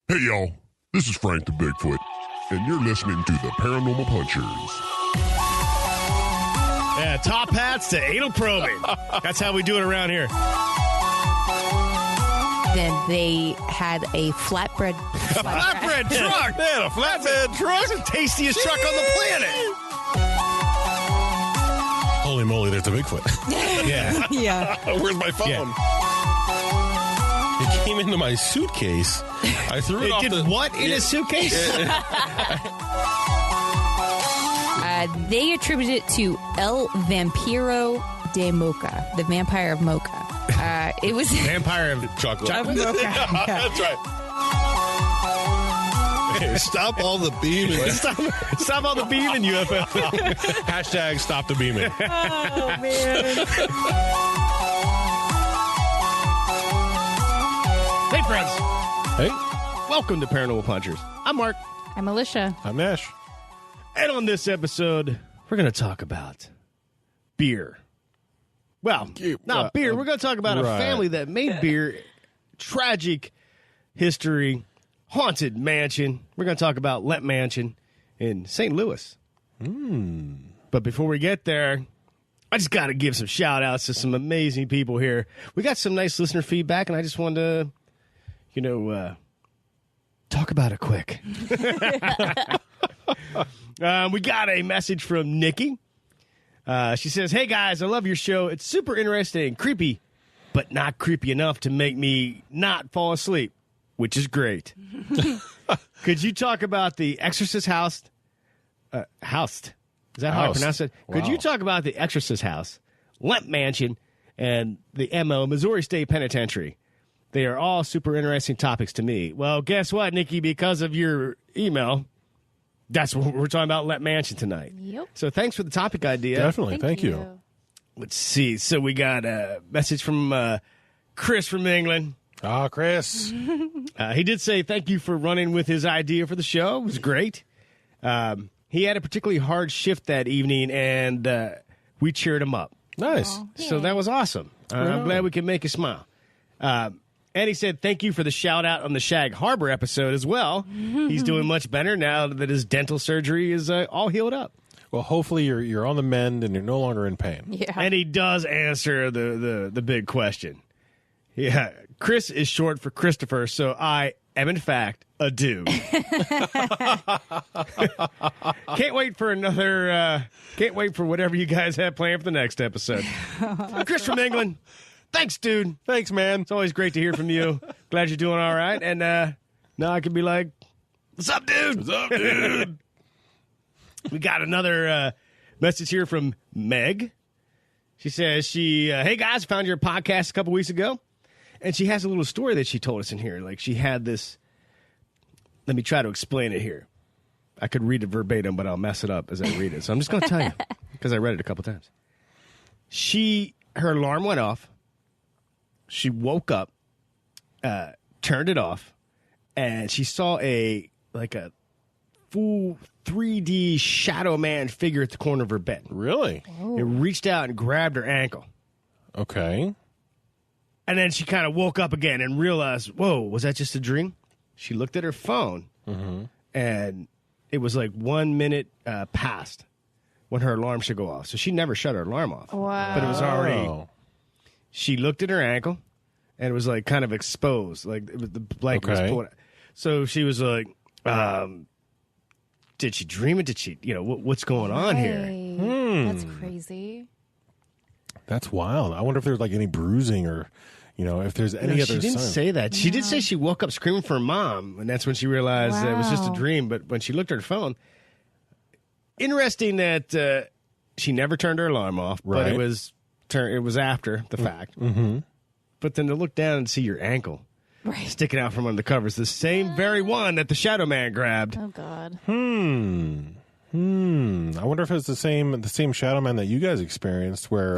Hey, y'all. This is Frank the Bigfoot, and you're listening to the Paranormal Punchers. Yeah, top hats to anal probing. That's how we do it around here. Then they had a flatbread truck. They had a flatbed truck. That's the tastiest truck on the planet. Holy moly, there's a Bigfoot. Yeah. Yeah. Where's my phone? Yeah. It came into my suitcase. I threw it off did what in a suitcase? They attribute it to El Vampiro de Mocha, the vampire of Mocha. It was Vampire of chocolate. Mocha. Yeah. That's right. Hey, stop all the beaming. Stop all the beaming, UFO. Hashtag stop the beaming. Oh, man. Hey, friends. Hey, Welcome to Paranormal Punchers. I'm Mark. I'm Alicia. I'm Nash. And on this episode, we're going to talk about beer. Well, not beer. We're going to talk about a family that made beer. Tragic history. Haunted mansion. We're going to talk about Lemp Mansion in St. Louis. But before we get there, I just got to give some shout-outs to some amazing people here. We got some nice listener feedback, and I just wanted to, talk about it quick. We got a message from Nikki. She says, "Hey, guys, I love your show. It's super interesting and creepy, but not creepy enough to make me not fall asleep, which is great. Could you talk about the Exorcist house? Housed. Is that how I pronounce it? Wow. Could you talk about the Exorcist house, Lemp Mansion, and the MO, Missouri State Penitentiary? They are all super interesting topics to me." Well, guess what, Nikki? Because of your email, that's what we're talking about, Lemp Mansion tonight. Yep. So thanks for the topic idea. Definitely. Thank you. Let's see. So we got a message from Chris from England. Ah, Chris. He did say thank you for running with his idea for the show. It was great. He had a particularly hard shift that evening, and we cheered him up. Nice. So that was awesome. I'm glad we could make you smile. And he said thank you for the shout-out on the Shag Harbor episode as well. He's doing much better now that his dental surgery is all healed up. Well, hopefully you're on the mend and you're no longer in pain. Yeah. And he does answer the big question. Yeah, Chris is short for Christopher, so I am in fact a dude. Can't wait for whatever you guys have planned for the next episode. Chris from England, thanks, dude. Thanks, man. It's always great to hear from you. Glad you're doing all right. And now I can be like, what's up, dude? What's up, dude? We got another message here from Meg. She says, hey, guys, found your podcast a couple weeks ago. And she has a little story that she told us in here. Like, she had this. Let me try to explain it here. I could read it verbatim, but I'll mess it up as I read it. So I'm just going to tell you because I read it a couple times. Her alarm went off. She woke up, turned it off, and she saw a full 3D shadow man figure at the corner of her bed. Really? It reached out and grabbed her ankle. Okay. And then she kind of woke up again and realized, whoa, was that just a dream? She looked at her phone, and it was like 1 minute past when her alarm should go off. So she never shut her alarm off. Wow. But it was already... Oh. She looked at her ankle, and it was like kind of exposed. Like it was, the blanket was pulled out. So she was like, did she dream it? Did she, what's going on here? That's crazy. That's wild. I wonder if there's like any bruising or, if there's any other She didn't sign. say that. She did say she woke up screaming for her mom, and that's when she realized that it was just a dream. But when she looked at her phone, interesting that she never turned her alarm off, but Right. it was after the fact. Mm-hmm. But then to look down and see your ankle sticking out from under the covers, the same very one that the Shadow Man grabbed. Oh, God. I wonder if it's the same Shadow Man that you guys experienced where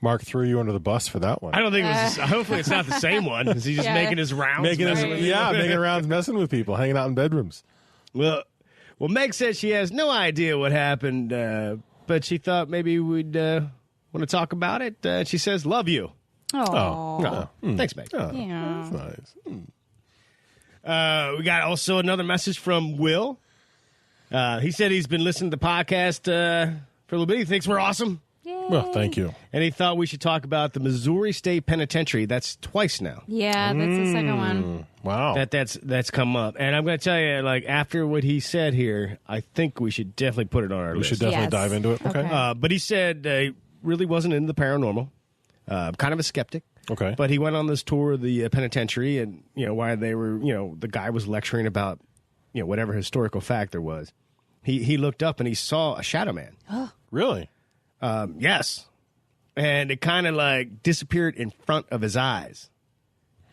Mark threw you under the bus for that one. I don't think it was. Hopefully, it's not the same one. Is he just making his rounds? Making rounds, messing with people, hanging out in bedrooms. Well, Meg said she has no idea what happened, but she thought maybe we'd want to talk about it. She says, "Love you." Oh. Thanks, Meg. Oh, Yeah. that's nice. We got also another message from Will. He said he's been listening to the podcast for a little bit. He thinks we're awesome. Well, thank you. And he thought we should talk about the Missouri State Penitentiary. That's twice now. Yeah, that's the second one. Wow. That's come up. And I'm going to tell you, like, after what he said here, I think we should definitely put it on our We list. should definitely Yes. dive into it. Okay. But he said he really wasn't into the paranormal. Kind of a skeptic. Okay. But he went on this tour of the penitentiary, and while they were, the guy was lecturing about, whatever historical fact there was. He looked up and he saw a shadow man. Really? Yes, and it kind of like disappeared in front of his eyes.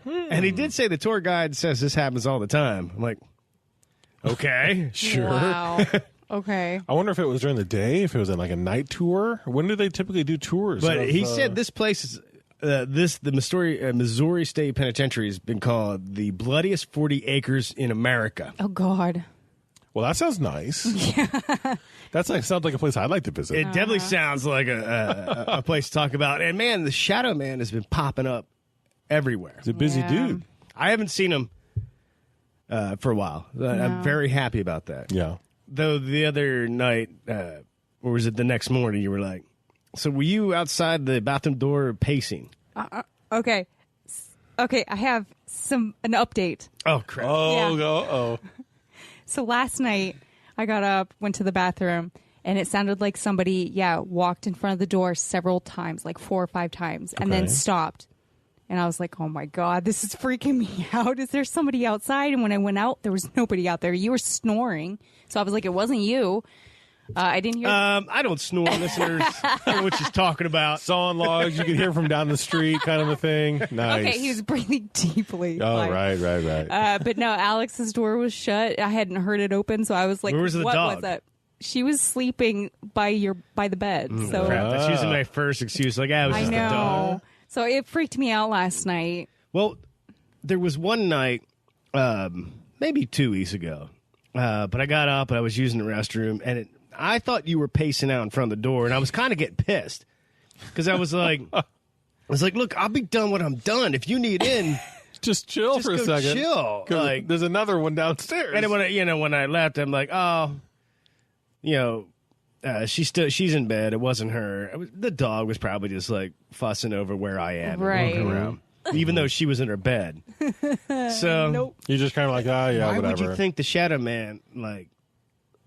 And he did say the tour guide says this happens all the time. I'm like, okay, Sure. Wow. Okay. I wonder if it was during the day, if it was in like a night tour. When do they typically do tours? but of, he said this place is. The Missouri State Penitentiary has been called the bloodiest 40 acres in America. Oh, God. Well, that sounds nice. Yeah. Sounds like a place I'd like to visit. It definitely sounds like a place to talk about. And man, the Shadow Man has been popping up everywhere. He's a busy dude. I haven't seen him for a while. I'm very happy about that. Yeah. Though the other night, or was it the next morning, you were like, so were you outside the bathroom door pacing? Okay. Okay, I have an update. Oh, crap. Oh. So last night, I got up, went to the bathroom, and it sounded like somebody, walked in front of the door several times, like 4 or 5 times, and then Okay. stopped. And I was like, oh my God, this is freaking me out. Is there somebody outside? And when I went out, there was nobody out there. You were snoring. So I was like, it wasn't you. I didn't hear. I don't snore, listeners. I don't know what she's talking about. Sawing logs, you can hear from down the street, kind of a thing. Nice. Okay, he was breathing deeply. Oh, Like, right. but no, Alex's door was shut. I hadn't heard it open, so I was like, Where was the what dog? was that? She was sleeping by the bed. So Crap, that's usually my first excuse. Like, it was I just the dog. know. So it freaked me out last night. Well, there was one night, maybe 2 weeks ago, but I got up and I was using the restroom, and I thought you were pacing out in front of the door, and I was kind of getting pissed because I was like, look, I'll be done when I'm done. If you need in, Just chill just for a go second. chill. 'Cause Like, there's another one downstairs. and then when I left, I'm like, oh, she's in bed. It wasn't her. The dog was probably just like fussing over where I am, and Right. walking around, even though she was in her bed. So Nope. You're just kind of like, yeah, why whatever. would you think the Shadow Man, like,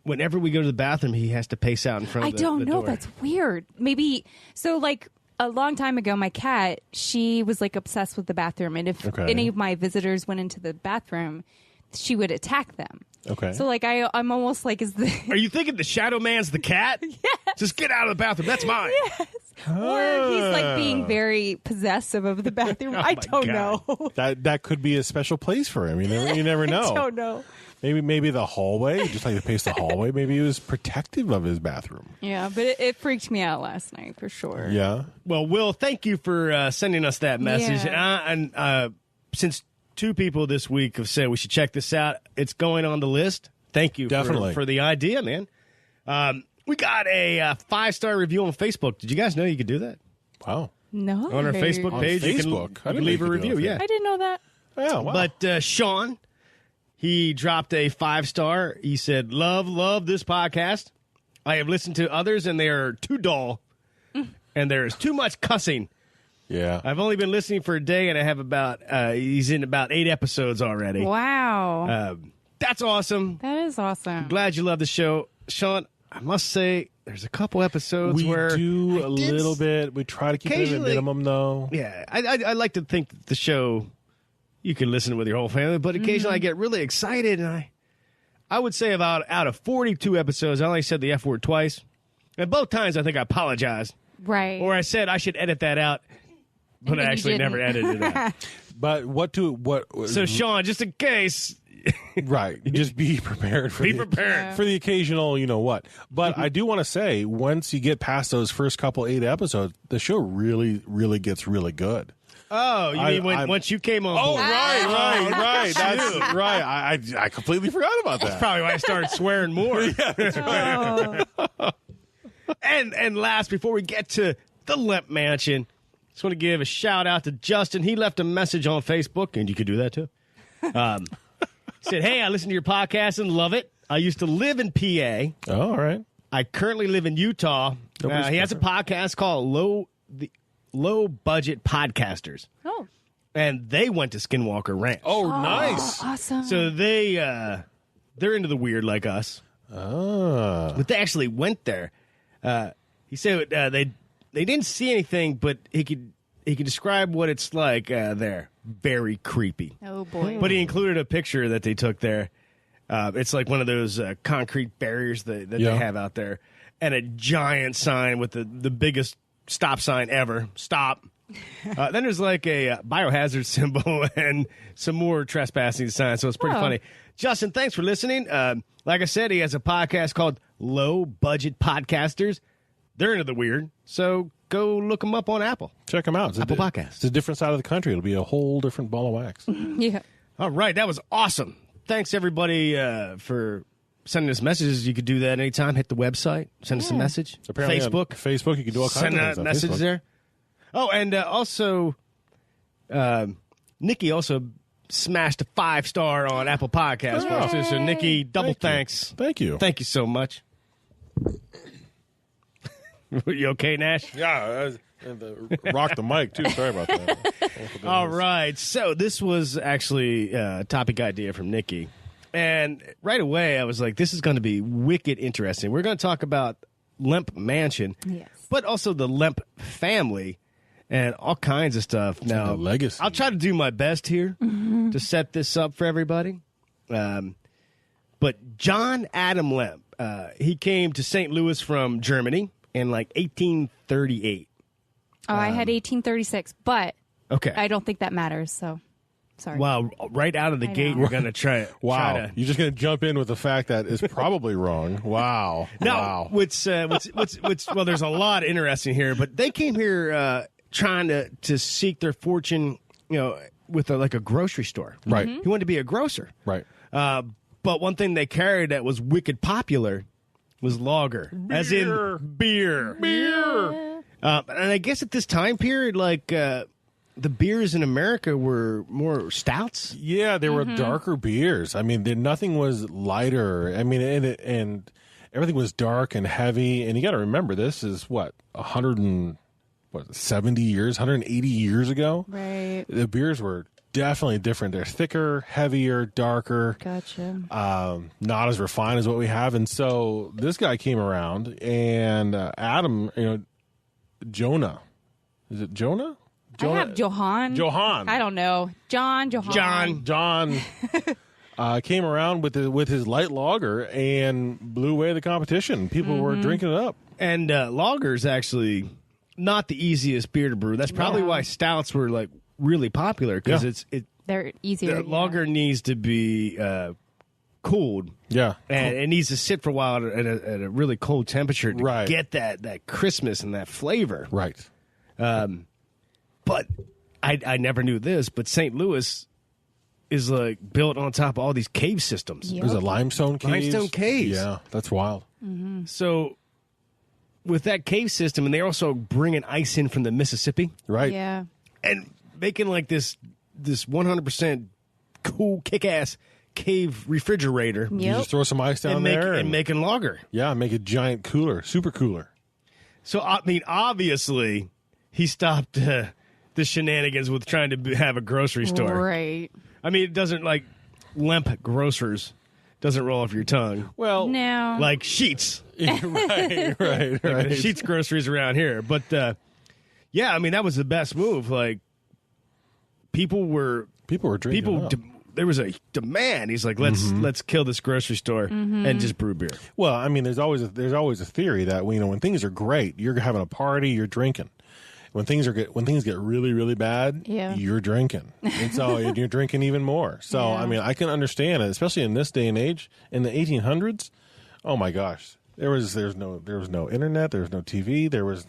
whenever we go to the bathroom, he has to pace out in front I of the don't know. door? That's weird. Maybe so. Like a long time ago, my cat, she was like obsessed with the bathroom, and if Okay. any of my visitors went into the bathroom, she would attack them. Okay. So like I'm almost like, is the Are you thinking the Shadow Man's the cat? Yes. Just get out of the bathroom. That's mine. or he's like being very possessive of the bathroom. I don't God. know. that could be a special place for him. You never know. I don't know. Maybe the hallway, just like to pace the hallway. Maybe he was protective of his bathroom. Yeah, but it freaked me out last night for sure. Yeah. Well, Will, thank you for sending us that message. Yeah. And since 2 people this week have said we should check this out, it's going on the list. Thank you Definitely. for the idea, man. We got a 5-star review on Facebook. Did you guys know you could do that? Wow. No, On our Facebook On page, Facebook? you I can didn't leave a know you could do review. that. Yeah. I didn't know that. Yeah. Wow. But Sean, he dropped a 5-star. He said, love this podcast. I have listened to others, and they are too dull, and there is too much cussing. yeah. I've only been listening for a day, and I have he's in about 8 episodes already. Wow, That's awesome. that is awesome. Glad you love the show. Sean, I must say, there's a couple episodes We where do I a did little bit. We try to keep it at a occasionally- minimum, though. Yeah, I like to think that the show, you can listen with your whole family, but occasionally I get really excited, and I would say about out of 42 episodes, I only said the F word twice. And both times I think I apologized. Right. Or I said I should edit that out, but And I then you actually never didn't. edited it out. But what? So, Sean, just in case, right. Just be prepared for be the, prepared. for the occasional, you know what. But I do want to say, once you get past those first couple 8 episodes, the show really, really gets really good. Oh, you mean once you came on board? right. That's right. I completely forgot about that. Probably why I started swearing more. And last, before we get to the Lemp Mansion, just want to give a shout out to Justin. He left a message on Facebook, and you could do that too. Said, hey, I listen to your podcast and love it. I used to live in PA. Oh, all right. I currently live in Utah. He has a podcast called Low Budget Podcasters. Oh. And they went to Skinwalker Ranch. Oh, nice. Awesome. So they're into the weird like us. Ah. But they actually went there. He said they didn't see anything, but he could describe what it's like there. Very creepy. Oh, boy. But he included a picture that they took there. It's like one of those concrete barriers that they have out there, and a giant sign with the biggest stop sign ever. Stop. Then there's like a biohazard symbol and some more trespassing signs, so it's pretty funny. Justin, thanks for listening. Like I said, he has a podcast called Low Budget Podcasters. They're into the weird, so go look them up on Apple. Check them out. Apple Podcasts. It's a different side of the country. It'll be a whole different ball of wax. Yeah. All right, that was awesome. Thanks, everybody, for sending us messages. You could do that anytime. Hit the website. Send us a message. Apparently on Facebook, you can do all kinds Send of a things on message Facebook. there. Oh, and also, Nikki also smashed a 5-star on Apple Podcasts for us, too. So, Nikki, double thanks. Thank you. Thank you so much. You okay, Nash? Yeah, rock the mic, too. Sorry about that. All right. So this was actually a topic idea from Nikki. And right away, I was like, this is going to be wicked interesting. We're going to talk about Lemp Mansion, Yes. but also the Lemp family and all kinds of stuff. Now, the legacy. I'll try to do my best here to set this up for everybody. But John Adam Lemp, he came to St. Louis from Germany in like 1838. Oh, I had 1836, but Okay. I don't think that matters, so sorry. Wow, right out of the I gate, know. we're going to try Wow. to... You're just going to jump in with the fact that it's probably wrong. Wow. No, Wow. what's well, there's a lot interesting here, but they came here trying to seek their fortune, with like a grocery store. Right. He wanted to be a grocer. Right. But one thing they carried that was wicked popular was lager, as in beer. Beer. And I guess at this time period, like the beers in America were more stouts. Yeah, they were darker beers. I mean, nothing was lighter. I mean, and everything was dark and heavy. And you got to remember, this is 170 years, 180 years ago. Right. The beers were definitely different. They're thicker, heavier, darker. Gotcha. Not as refined as what we have. And so this guy came around, and Adam, Jonah. Is it Jonah? I have Johann. Johann. I don't know. Johann. John came around with his light lager and blew away the competition. People were drinking it up. And lager's actually not the easiest beer to brew. That's probably why stouts were like really popular, because They're easier. the lager needs to be cooled. Yeah. And it needs to sit for a while at a really cold temperature to Right. get that crispness and that flavor. Right. But I never knew this, but St. Louis is like built on top of all these cave systems. Yep. There's a limestone caves. Limestone caves. Yeah, that's wild. So with that cave system, and they're also bringing ice in from the Mississippi Right. Yeah. and making like this 100% cool, kick-ass cave refrigerator You Yep. just throw some ice down and there. making lager. Yeah, make a giant cooler, super cooler. So, I mean, obviously, he stopped the shenanigans with trying to have a grocery store. Right. I mean, it doesn't like Lemp Grocers doesn't roll off your tongue Well, No. like Sheets. right. Sheets groceries around here. But, yeah, I mean, that was the best move. Like, people were drinking up. there was a demand. He's like, let's kill this grocery store and just brew beer. Well, I mean, there's always a theory that when things are great, you're having a party, you're drinking. When things get really, really bad, Yeah. you're drinking, and so you're drinking even more. So Yeah. I mean, I can understand it, especially in this day and age, in the 1800s. Oh my gosh, there was no internet, there was no TV, there was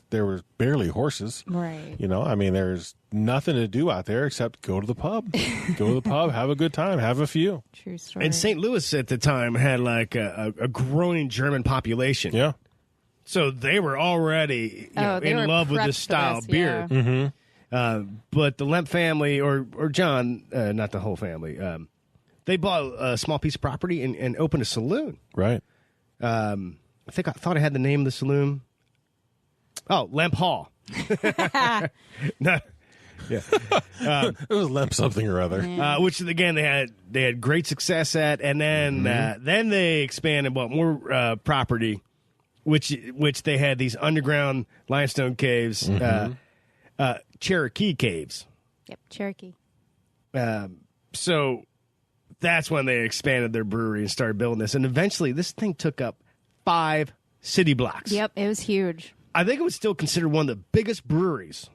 barely horses. Right. I mean, there's nothing to do out there except go to the pub, have a good time, have a few. True story. And St. Louis at the time had like a growing German population. Yeah. So they were already they in were love with prepped this for style this, of beer. yeah. But the Lemp family, or John, not the whole family, They bought a small piece of property and opened a saloon. Right. I thought I had the name of the saloon. Oh, Lemp Hall. No. Yeah. It was Lemp something or other. Which again they had great success at, and then they expanded, bought more property, which they had these underground limestone caves, Cherokee caves. Yep, Cherokee. So that's when they expanded their brewery and started building this, and eventually this thing took up 5 city blocks. Yep, it was huge. I think it was still considered one of the biggest breweries.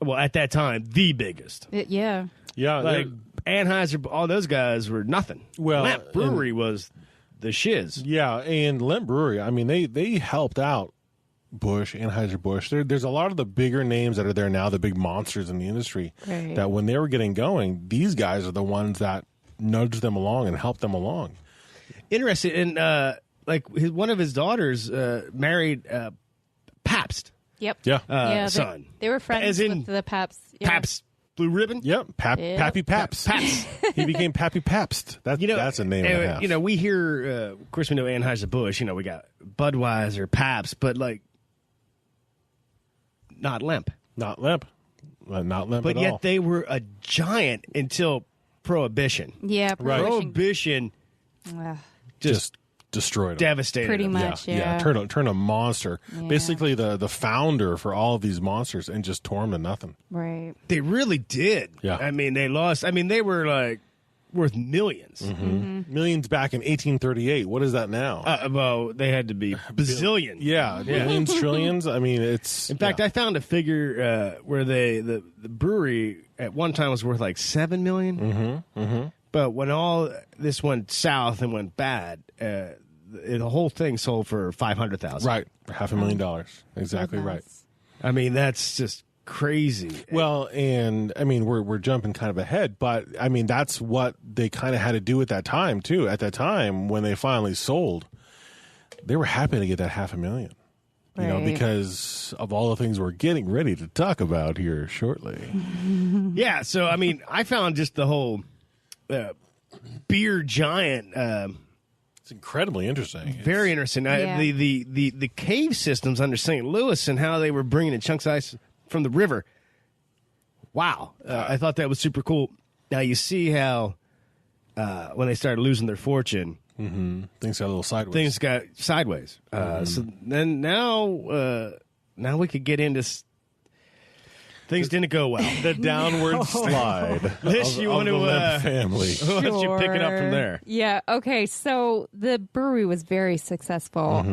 Well, at that time, the biggest. Yeah. Yeah. Like Anheuser, all those guys were nothing. Well, Lemp Brewery was the shiz. Yeah, and Lemp Brewery, I mean, they helped out Anheuser-Busch. There's a lot of the bigger names that are there now, the big monsters in the industry, Right. that when they were getting going, these guys are the ones that nudged them along and helped them along. Interesting. And one of his daughters married Pabst. Yep. Yeah. Son. They were friends As in with the Paps. Yeah. Pabst Blue Ribbon. Yep. Yep. Pappy Pabst. Pabst. He became Pappy Pabst. That's a name and a half. We hear, of course, we know Anheuser-Busch. We got Budweiser, Pabst, but not Lemp. Not Lemp. Not Lemp But at yet all. they were a giant until Prohibition. Yeah. Prohibition Ugh, just destroyed them. devastated pretty them. much. Yeah. Turn a monster, Yeah. basically the founder for all of these monsters, and just tore them to nothing. Right. They really did. Yeah. I mean, they lost. I mean, they were worth millions. Millions back in 1838. What is that now? Well, they had to be bazillion. Yeah, billions, trillions. I mean, it's. In fact, I found a figure where the brewery at one time was worth like $7 million. But when all this went south and went bad, the whole thing sold for $500,000. Right, $500,000. Exactly right. I mean, that's just crazy. Well, and I mean, we're jumping kind of ahead, but I mean, that's what they kind of had to do at that time too. At that time, when they finally sold, they were happy to get that $500,000. You know, Right. because of all the things we're getting ready to talk about here shortly. Yeah, so I mean, I found just the whole beer giant It's incredibly interesting. very interesting. Yeah. The cave systems under St. Louis and how they were bringing in chunks of ice from the river. Wow, I thought that was super cool. Now you see how when they started losing their fortune, Things got a little sideways. things got sideways. So then now we could get into things didn't go well. the downward slide Liz, you of want the to Lemp family. why don't you pick it up from there? Yeah. Okay. So the brewery was very successful.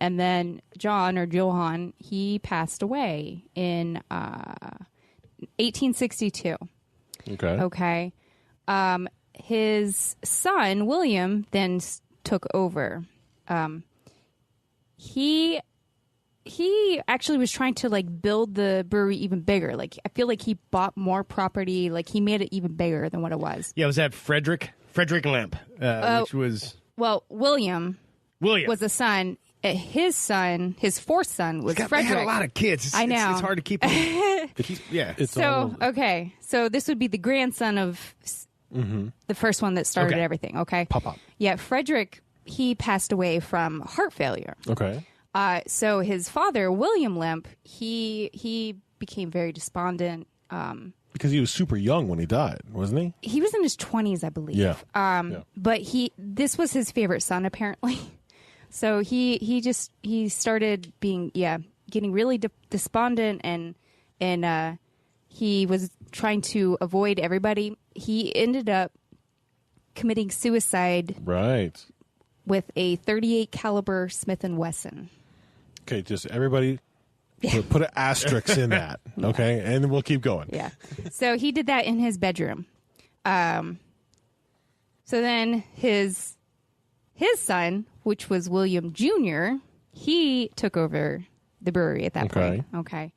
And then Johann, he passed away in 1862. Okay. Okay. His son, William, then took over. He actually was trying to build the brewery even bigger. I feel like he bought more property. He made it even bigger than what it was. Yeah, was that Frederick Lemp, which was Well, William William. was the son. His fourth son was They Frederick. had a lot of kids. I know. It's hard to keep them. Yeah. It's So, okay. So this would be the grandson of the first one that started Okay. everything, okay? Pop. Yeah, Frederick, he passed away from heart failure. Okay. So his father, William Lemp, he became very despondent. Because he was super young when he died, wasn't he? He was in his 20s, I believe. Yeah. But this was his favorite son, apparently. So he started getting really despondent and he was trying to avoid everybody. He ended up committing suicide Right. with a .38 caliber Smith & Wesson. Okay, just everybody put an asterisk in that, okay? And then we'll keep going. Yeah. So he did that in his bedroom. So then his son, which was William Jr., he took over the brewery at that point. Okay.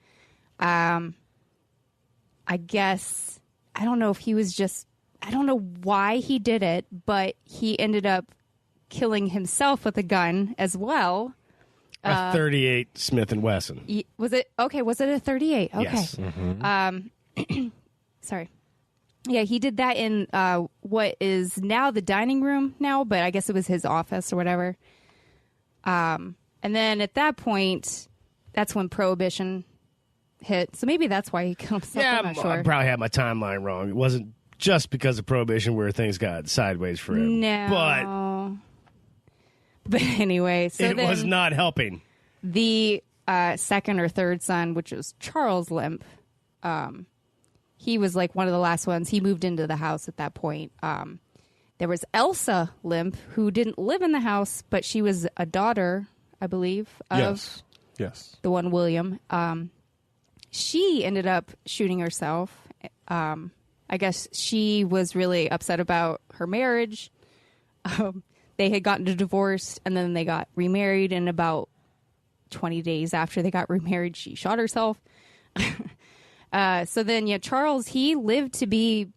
I guess, I don't know if he was I don't know why he did it, but he ended up killing himself with a gun as well. A 38 Smith & Wesson. Was it a 38? Okay. Yes. Sorry. Yeah, he did that in what is now the dining room now, but I guess it was his office or whatever. And then at that point, that's when Prohibition hit. So maybe that's why he killed himself. Yeah, I'm not sure. I probably had my timeline wrong. It wasn't just because of Prohibition where things got sideways for him. No. But anyway, so it was not helping. The second or third son, which was Charles Lemp, he was like one of the last ones. He moved into the house at that point. There was Elsa Lemp, who didn't live in the house, but she was a daughter, I believe, of Yes. the one William. She ended up shooting herself. I guess she was really upset about her marriage. They had gotten divorced, and then they got remarried, and about 20 days after they got remarried, she shot herself. So then, Charles, he lived to be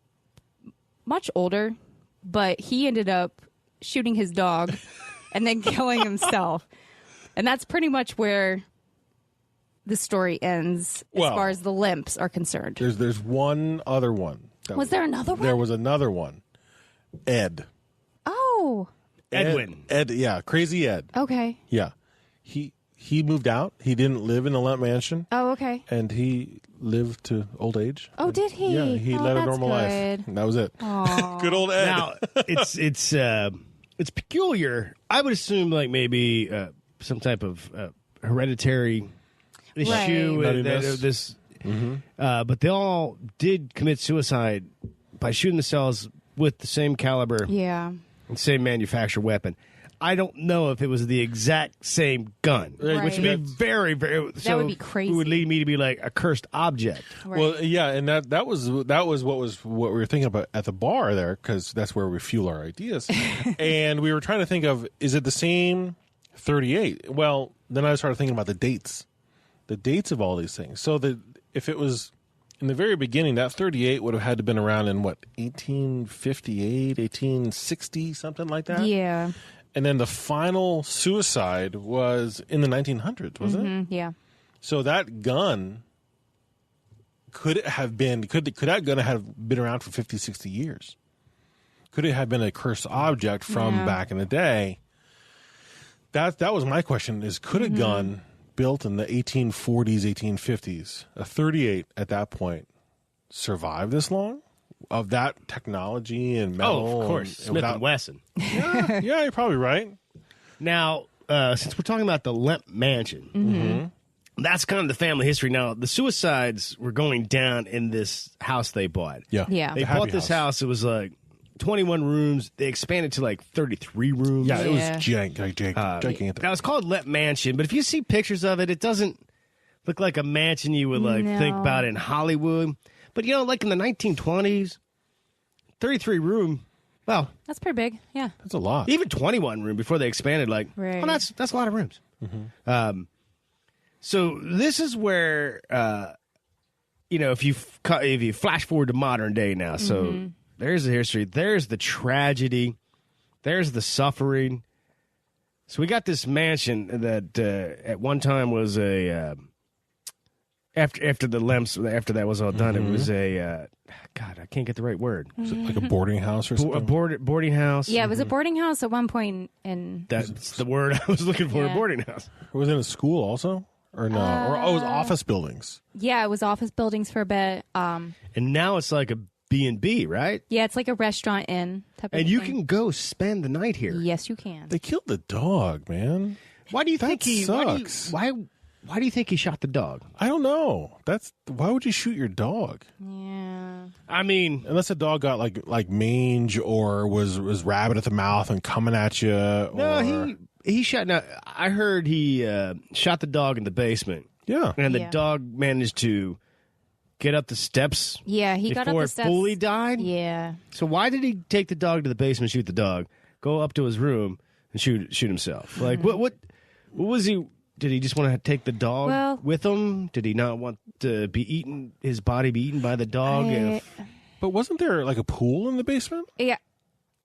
much older, but he ended up shooting his dog and then killing himself. And that's pretty much where the story ends as far as the Lemps are concerned. There's one other one. Was there another one? There was another one. Ed. Oh. Edwin. Ed, yeah, Crazy Ed. Okay. Yeah. He moved out. He didn't live in the Lemp Mansion. Oh, okay. And he lived to old age. Oh, did he? Yeah, he led a normal life. And that was it. Good old Ed. Now, it's peculiar. I would assume like maybe some type of hereditary issue. Nuttiness. But they all did commit suicide by shooting themselves with the same caliber Yeah. and same manufacturer weapon. I don't know if it was the exact same gun, Right. which would be very, very. That would be crazy. It would lead me to be like a cursed object. Right. Well, yeah, and that was what we were thinking about at the bar there, because that's where we fuel our ideas. And we were trying to think of, is it the same 38? Well, then I started thinking about the dates of all these things. So if it was in the very beginning, that 38 would have had to been around in what, 1858, 1860, something like that. Yeah. And then the final suicide was in the 1900s, wasn't it? Yeah. So that gun, could that gun have been around for 50, 60 years? Could it have been a cursed object from back in the day? That was my question, is could a gun built in the 1840s, 1850s, a 38 at that point, survive this long? Of that technology and metal? Oh, of course. Smith & Wesson. Yeah, you're probably right. Now, since we're talking about the Lemp Mansion, that's kind of the family history. Now, the suicides were going down in this house they bought. Yeah. They The bought Happy this house. It was like 21 rooms. They expanded to like 33 rooms. Yeah, it was Yeah. gigantic. Now, it's called Lemp Mansion, but if you see pictures of it, it doesn't look like a mansion you would like think No. about in Hollywood. But, like in the 1920s, 33 room, well, That's pretty big. Yeah. That's a lot. even 21 room before they expanded, like, Right. well, that's a lot of rooms. So this is where, if you flash forward to modern day now, so there's the history, there's the tragedy, there's the suffering. So we got this mansion that at one time was a after the Lemps, after that was all done, it was a God, I can't get the right word. Is it like a boarding house or something? A boarding house. Yeah, it was a boarding house at one point in. That's the word I was looking for. Yeah. A boarding house. Was it a school also? Or no? It was office buildings. Yeah, it was office buildings for a bit. And now it's like a B&B, right? Yeah, it's like a restaurant inn type of And you thing. can go spend the night here. Yes, you can. They killed the dog, man. Why do you That think he sucks. Why do you think he shot the dog? I don't know. Why would you shoot your dog? Yeah. I mean, Unless the dog got like mange or was rabid at the mouth and coming at you. no, he shot. Now I heard he shot the dog in the basement, Yeah. and the Yeah. dog managed to get up the steps. Yeah, he got up before the it steps. fully died. Yeah. So why did he take the dog to the basement, shoot the dog, go up to his room, and shoot himself? Like what was he? Did he just want to take the dog with him? Did he not want to his body be eaten by the dog? But wasn't there like a pool in the basement? Yeah.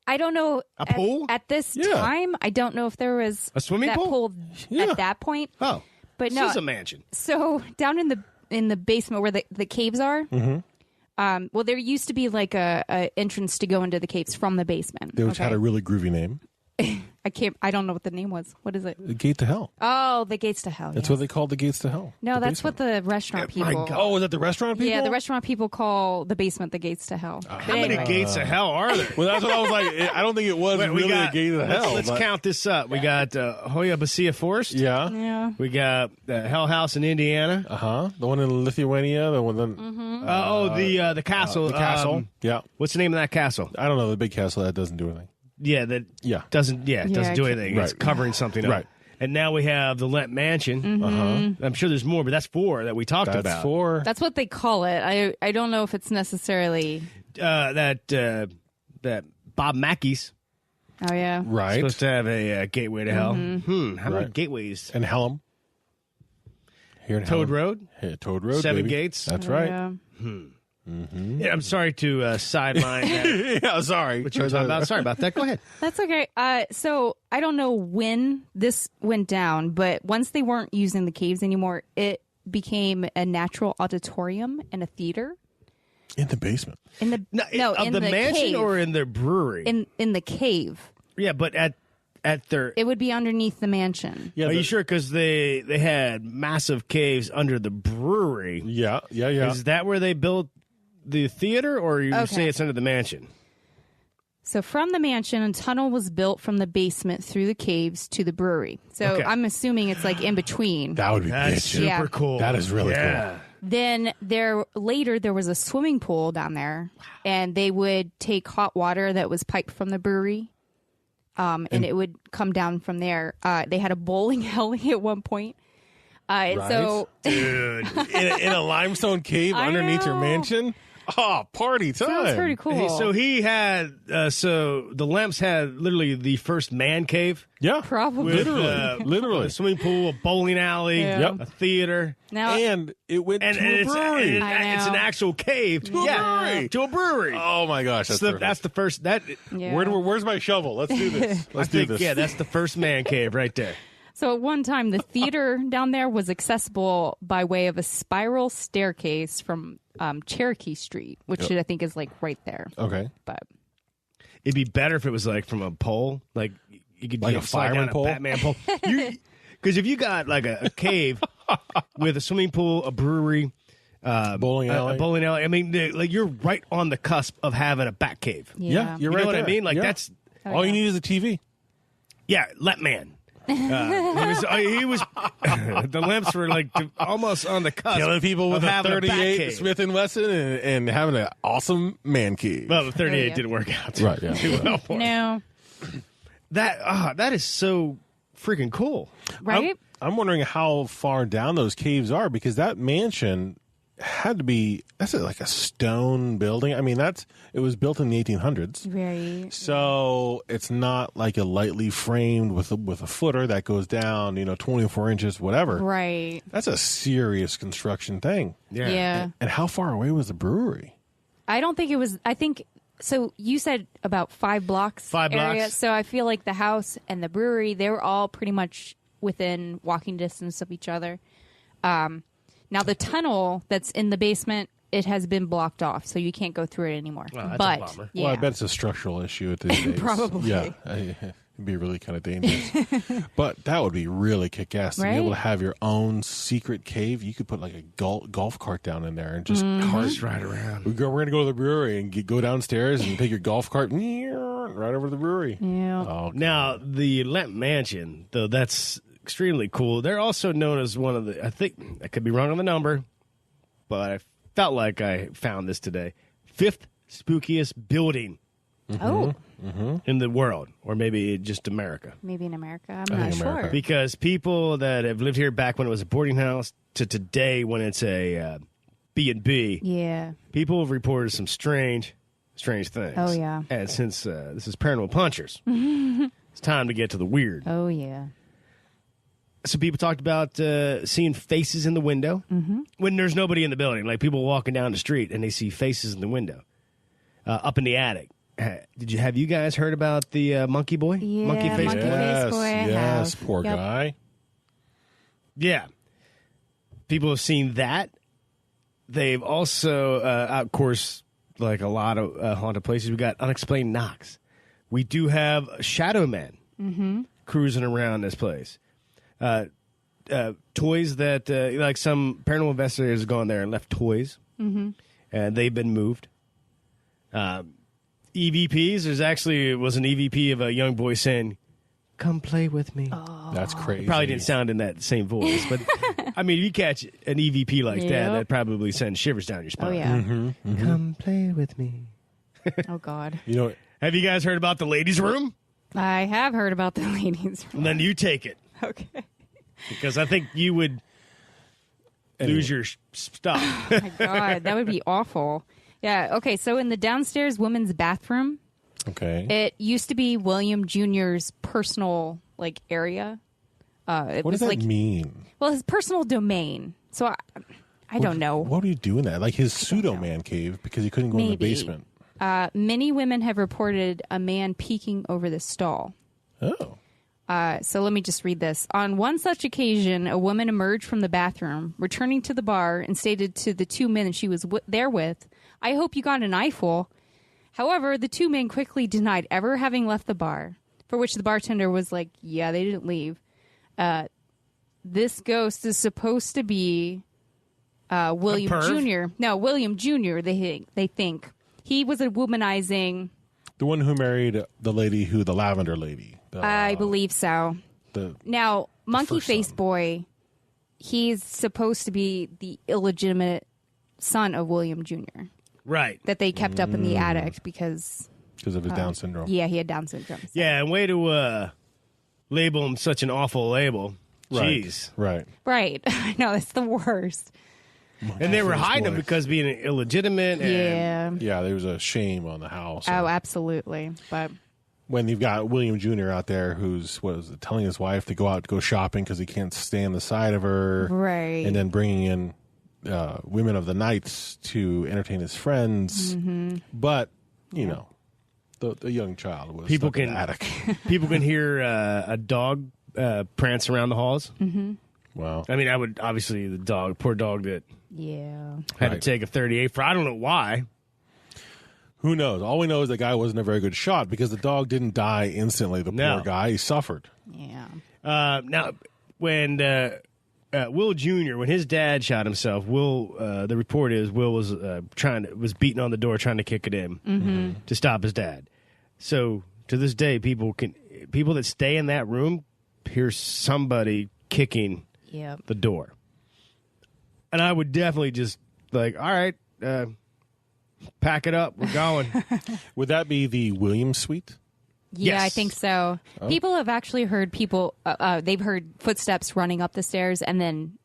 I don't know. A pool? At this Yeah. time, I don't know if there was A swimming that pool? Yeah. at that point. Oh, But this no. is a mansion. So down in the basement where the caves are, Well, there used to be like a entrance to go into the caves from the basement. Which had a really groovy name. I don't know what the name was. What is it? The Gate to Hell. Oh, the Gates to Hell. That's yes. what they called the Gates to Hell. No, the that's basement. what the restaurant people. Oh, was that the restaurant people? Yeah, the restaurant people call the basement the Gates to Hell. How many gates of hell are there? Well, that's what I was like. I don't think it was really a Gate to Hell. Let's but- count this up. We got Hoya Basia Forest. Yeah. Yeah. We got Hell House in Indiana. The one in Lithuania. The one. The castle. The castle. Yeah. What's the name of that castle? I don't know. The big castle that doesn't do anything. Yeah, that Yeah. doesn't do I anything. It's Right. covering something up. Right. And now we have the Lemp Mansion. Mm-hmm. I'm sure there's more, but that's 4 that we talked That's about. 4. That's what they call it. I don't know if it's necessarily. That Bob Mackey's Oh yeah. Right. supposed to have a gateway to hell. How many Right. gateways? And Helm. Here in Toad Helm. Road. Hey, Toad Road. 7 baby. gates. That's right. Yeah. Yeah, I'm sorry to sideline that. Yeah, sorry. What you were talking about. Sorry about that. Go ahead. That's okay. So I don't know when this went down, but once they weren't using the caves anymore, it became a natural auditorium and a theater In the basement. in the of in the mansion cave. or in the brewery? in the cave. Yeah, but at their. It would be underneath the mansion. Yeah. Are you sure? Because they had massive caves under the brewery. Yeah. Is that where they built the theater, or you Okay. say it's under the mansion? So from the mansion, a tunnel was built from the basement through the caves to the brewery. So Okay. I'm assuming it's like in between. That would be That's bitchin'. super Yeah. cool. That is really yeah. Then there was a swimming pool down there, and they would take hot water that was piped from the brewery, and it would come down from there. They had a bowling alley at one point. So Dude. in a limestone cave I underneath your know. mansion. Oh, party time! sounds pretty cool. So he had, so the Lemps had literally the first man cave. Yeah, Probably. With, literally. a swimming pool, a bowling alley, Yeah. Yep. a theater. Now And it went And, to and a it's, brewery. I it's an know. actual cave. To a brewery. To a brewery. Oh my gosh, that's perfect. That's the first. That yeah. Where's my shovel? Let's do this. I Let's do think, this. yeah, that's the first man cave right there. So at one time, the theater down there was accessible by way of a spiral staircase from Cherokee Street, which I think is like right there. Okay. But It'd be better if it was like from a pole, like you could Like a slide fireman down pole? a Batman pole. Because if you got like a cave with a swimming pool, a brewery, Bowling alley. a bowling alley, I mean, like you're right on the cusp of having a bat cave. Yeah, you're You right know what there. I mean? Like Yeah. that's All you need is a TV. Lemp Man. He was the Lemps were like almost on the cusp Killing people with of a having a bat 38 cave. Smith & Wesson and having an awesome man cave. Well, the 38 Oh, yeah. didn't work out. Right, yeah. Too well for him. no, That is so freaking cool. right? I'm wondering how far down those caves are because that mansion had to be like a stone building. I mean, it was built in the 1800s. Very. So it's not like a lightly framed with a footer that goes down, 24 inches, whatever. Right. That's a serious construction thing. Yeah. And how far away was the brewery? I don't think it was. I think so. You said about 5 blocks. 5 area, blocks. So I feel like the house and the brewery, they were all pretty much within walking distance of each other. Now the tunnel that's in the basement, it has been blocked off, so you can't go through it anymore. Well, that's a but bummer. yeah, Well, I bet it's a structural issue at these days. Probably. Yeah. It'd be really kind of dangerous. But that would be really kick-ass to be able to Right? have your own secret cave. You could put like a golf cart down in there and just Mm-hmm. Cars right around. We're going to go to the brewery and go downstairs and take your golf cart right over to the brewery. yeah. Oh, Now, the Lemp Mansion, though, that's extremely cool. They're also known as one of the, I think, I could be wrong on the number, but I felt like I found this today, 5th spookiest building Oh, in the world, or maybe just America. maybe in America. I'm I not think sure. America. Because people that have lived here back when it was a boarding house to today when it's a B&B, Yeah. people have reported some strange things. Oh, yeah. And since this is Paranormal Punchers, it's time to get to the weird. Oh yeah. Some people talked about seeing faces in the window when there's nobody in the building, like people walking down the street and they see faces in the window up in the attic. Have you guys heard about the monkey boy? Yeah, monkey face monkey boy? face. boy, I yes, have. poor Yep. guy. Yeah. People have seen that. they've also, of course, like a lot of haunted places, we got unexplained knocks. We do have shadow men cruising around this place. Toys that, like some paranormal investigators have gone there and left toys, and they've been moved. EVPs, was an EVP of a young boy saying, "Come play with me." Oh. That's crazy. Probably didn't sound in that same voice, but I mean, if you catch an EVP like that probably sends shivers down your spine. Oh, yeah. Come play with me. Oh, God. You know, Have you guys heard about the ladies' room? I have heard about the ladies' room. And then you take it, Okay. because I think you would lose your stuff. Oh, my God. That would be awful. Yeah. Okay. So in the downstairs women's bathroom, okay. it used to be William Jr.'s personal, like, area. What does that mean? Well, his personal domain. So I don't know. What were you doing that? Like his pseudo man cave because he couldn't go in the basement. Many women have reported a man peeking over the stall. Oh. So let me just read this. On one such occasion, a woman emerged from the bathroom, returning to the bar, and stated to the two men she was there with, "I hope you got an eyeful." However, the two men quickly denied ever having left the bar, for which the bartender was like, "Yeah, they didn't leave." This ghost is supposed to be William Jr. No, William Jr. They think he was a womanizing. The one who married the lady the lavender lady. I believe so. Now, Monkey Face Boy, he's supposed to be the illegitimate son of William Jr. Right. That they kept up in the attic because of his Down syndrome. Yeah, he had Down syndrome. So. Yeah, and way to label him such an awful label. Right. Jeez. Right. Right. I know, that's the worst. And they were hiding him because being illegitimate. And Yeah. Yeah, there was a shame on the house. Oh, absolutely. But when you've got William Jr. out there who's telling his wife to go shopping because he can't stand the sight of her. Right. And then bringing in women of the nights to entertain his friends. Mm-hmm. But, you know, the young child was people stuck in the attic. People can hear a dog prance around the halls. Mm-hmm. Wow. I mean, I would obviously poor dog that had to Right. take a 38 for I don't know why. Who knows? All we know is the guy wasn't a very good shot because the dog didn't die instantly. The No. poor guy, he suffered. yeah. Now, when Will Jr., when his dad shot himself, the report is Will was beating on the door trying to kick it in to stop his dad. So to this day, people that stay in that room hear somebody kicking Yep. the door. And I would definitely just like, all right, pack it up. We're going. Would that be the Williams suite? Yeah, Yes. I think so. Oh. People have actually heard they've heard footsteps running up the stairs and then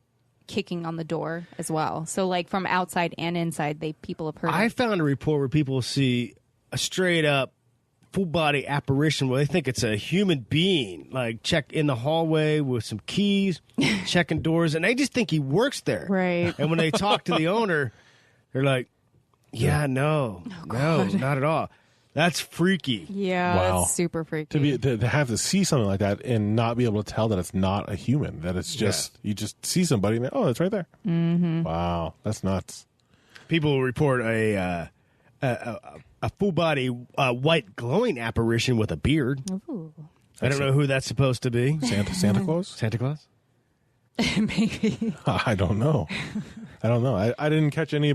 kicking on the door as well. So like from outside and inside, people have heard I it. found a report where people see a straight up full body apparition where they think it's a human being, like check in the hallway with some keys, checking doors, and they just think he works there. Right. And when they talk to the owner, they're like, yeah, no, not at all. That's freaky. Yeah, Wow. that's super freaky. To have to see something like that and not be able to tell that it's not a human, that it's just you just see somebody and it's right there. Mm-hmm. Wow, that's nuts. People will report a full body white glowing apparition with a beard. Ooh. I don't know who that's supposed to be. Santa Claus? Santa Claus? Maybe. I don't know. I didn't catch any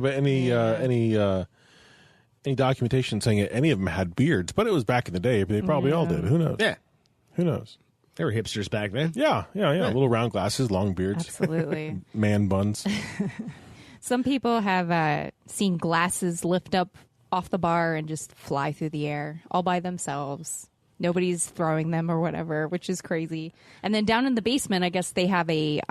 documentation saying any of them had beards, but it was back in the day. They probably all did. Who knows? Yeah. Who knows? They were hipsters back then. Yeah. Little round glasses, long beards, Absolutely. man buns. Some people have seen glasses lift up off the bar and just fly through the air all by themselves. Nobody's throwing them or whatever, which is crazy. And then down in the basement, I guess they have a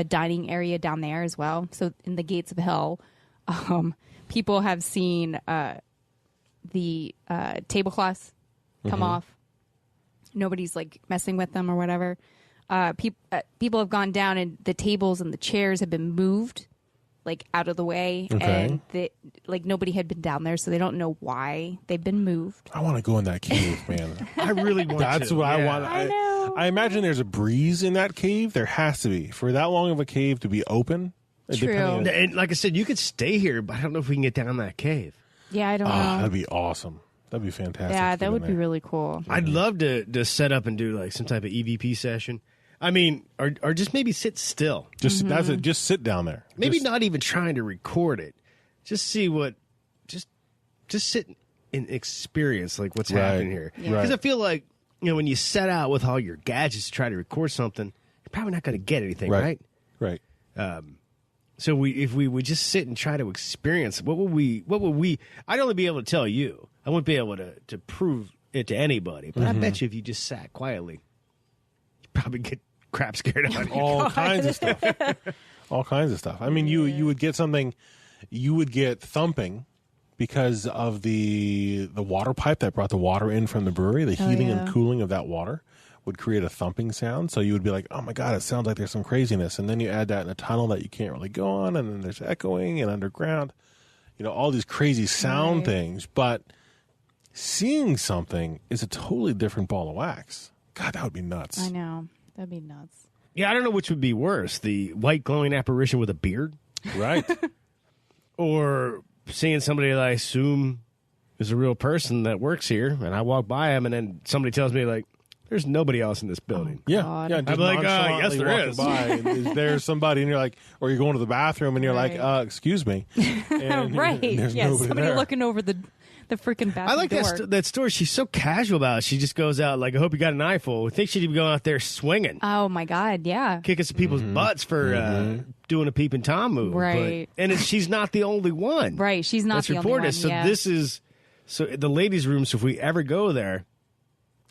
dining area down there as well. So in the gates of hell, people have seen the tablecloths come off. Nobody's like messing with them or whatever. People have gone down and the tables and the chairs have been moved like out of the way, and nobody had been down there, so they don't know why they've been moved. I want to go in that cave, man. I really want That's to. what I Yeah. want. I know. I imagine there's a breeze in that cave. There has to be. For that long of a cave to be open, True. And like I said, you could stay here, but I don't know if we can get down that cave. Yeah, I don't know. That'd be awesome. That'd be fantastic. Yeah, to that get would in be there. really cool. I'd love to set up and do like some type of EVP session. I mean, or just maybe sit still. Just that's it. Just sit down there. Maybe Just- not even trying to record it. Just see what, just sit and experience like what's Right. happening here. Yeah. Because Right. I feel like, when you set out with all your gadgets to try to record something, you're probably not going to get anything, right? Right. So if we would just sit and try to experience, what would we, I'd only be able to tell you. I wouldn't be able to prove it to anybody. But I bet you if you just sat quietly, you'd probably get crap scared out of you. All kinds of stuff. All kinds of stuff. I mean, you would get something. You would get thumping because of the water pipe that brought the water in from the brewery. The heating and cooling of that water would create a thumping sound. So you would be like, oh my God, it sounds like there's some craziness. And then you add that in a tunnel that you can't really go on, and then there's echoing and underground. All these crazy sound things. But seeing something is a totally different ball of wax. God, that would be nuts. I know. That'd be nuts. Yeah, I don't know which would be worse, the white glowing apparition with a beard Right. or seeing somebody that I assume is a real person that works here, and I walk by him, and then somebody tells me, like, there's nobody else in this building. Yeah, God. yeah. I'm like, yes, there walking is. By, and is there somebody, and you're like, or you're going to the bathroom, and you're Right. like, excuse me, and Right. there's Yeah, nobody somebody there. looking over the freaking bathroom I like door. that story. She's so casual about it. She just goes out like, I hope you got an eyeful. I think she'd be going out there swinging, Oh, my God. Yeah. kicking some people's butts for doing a peeping Tom move. Right. But, and she's not the only one. Right. She's not That's the only reported. one. So yeah. this is the ladies' room. So if we ever go there,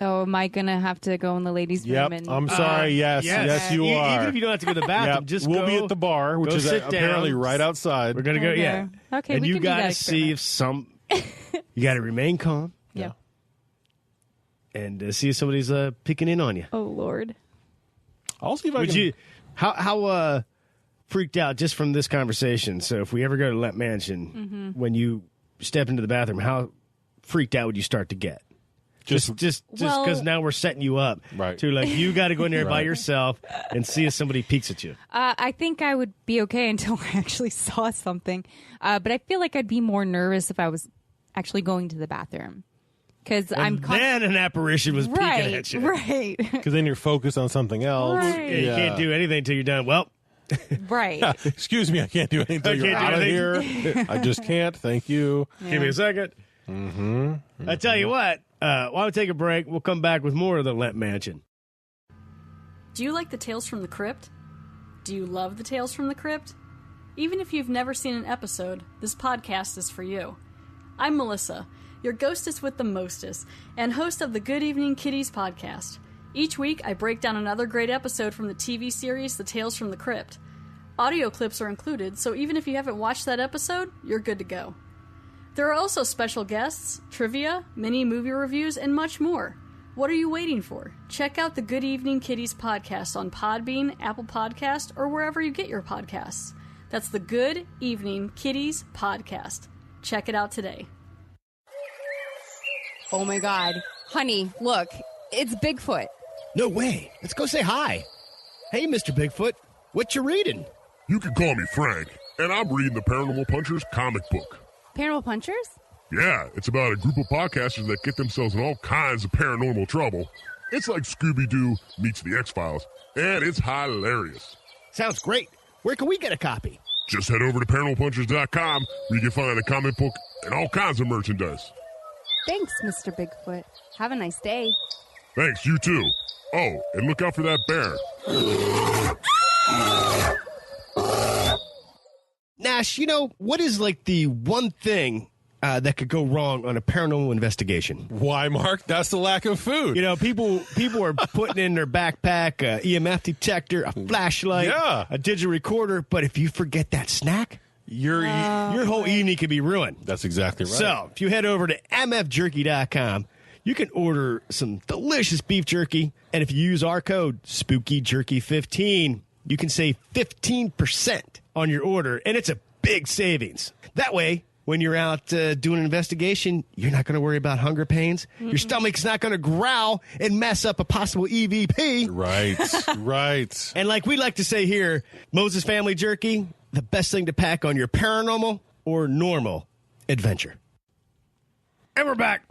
Oh, am I going to have to go in the ladies' Yep, room? And I'm sorry. Yes, you are. Even if you don't have to go to the bathroom, Yep, just we'll go. be at the bar, which go is sit apparently down. right outside. We're gonna go. Okay. Yeah. Okay, And we you can do that gotta see experiment. if you got to remain calm Yeah. and see if somebody's picking in on you. Oh, Lord. I'll see if I Would can. you? How freaked out just from this conversation? So if we ever go to Lemp Mansion, when you step into the bathroom, how freaked out would you start to get? Just Well- because now we're setting you up Right. to like you got to go in there by Right. yourself and see if somebody peeks at you. I think I would be okay until I actually saw something. But I feel like I'd be more nervous if I was actually going to the bathroom. Because I'm Then an apparition was peeking right, at you. right, Because then you're focused on something else. Right. Yeah, you can't do anything until you're done. Well, right. Excuse me, I can't do anything until I you're can't out do of here. I just can't. Thank you. give me a second. I tell you what, why don't we take a break? We'll come back with more of the Lemp Mansion. Do you like the Tales from the Crypt? Do you love the Tales from the Crypt? Even if you've never seen an episode, this podcast is for you. I'm Melissa, your ghostess with the mostest, and host of the Good Evening Kiddies podcast. Each week, I break down another great episode from the TV series The Tales from the Crypt. Audio clips are included, so even if you haven't watched that episode, you're good to go. There are also special guests, trivia, mini movie reviews, and much more. What are you waiting for? Check out the Good Evening Kiddies podcast on Podbean, Apple Podcast, or wherever you get your podcasts. That's the Good Evening Kiddies podcast. Check it out today. Oh my God. Honey, look, it's Bigfoot. No way. Let's go say hi. Hey, Mr. Bigfoot, what you reading? You can call me Frank, and I'm reading the Paranormal Punchers comic book. Paranormal Punchers? Yeah, it's about a group of podcasters that get themselves in all kinds of paranormal trouble. It's like Scooby-Doo meets the X-Files, and it's hilarious. Sounds great. Where can we get a copy? Just head over to paranormalpunchers.com where you can find a comic book and all kinds of merchandise. Thanks, Mr. Bigfoot. Have a nice day. Thanks, you too. Oh, and look out for that bear. Nash, what is like the one thing that could go wrong on a paranormal investigation? Why, Mark? That's the lack of food. People are putting in their backpack a EMF detector, a flashlight, Yeah. a digital recorder, but if you forget that snack, your whole evening could be ruined. That's exactly right. So, if you head over to mfjerky.com, you can order some delicious beef jerky, and if you use our code SpookyJerky15, you can save 15% on your order, and it's a big savings. That way, when you're out doing an investigation, you're not going to worry about hunger pains. Your stomach's not going to growl and mess up a possible EVP. Right, right. And like we like to say here, Moses Family Jerky, the best thing to pack on your paranormal or normal adventure. And we're back.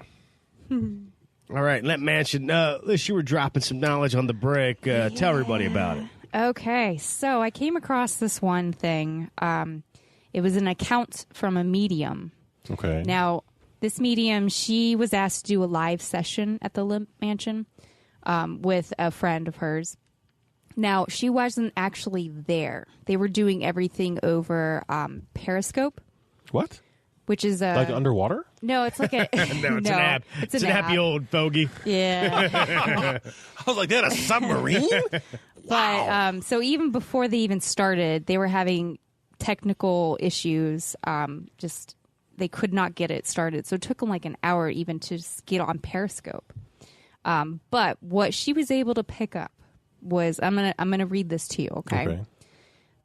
All right, Lemp Mansion. Liz, you were dropping some knowledge on the break. Tell everybody about it. Okay, so I came across this one thing. It was an account from a medium. Okay. Now, this medium, she was asked to do a live session at the Lemp Mansion with a friend of hers. Now, she wasn't actually there. They were doing everything over Periscope. What? Which is like underwater? No, it's like a No, it's an app. It's an happy old fogey. Yeah. I was like, that a submarine? But so even before they even started, they were having technical issues. Just they could not get it started. So it took them like an hour even to just get on Periscope. But what she was able to pick up was I'm gonna read this to you, okay?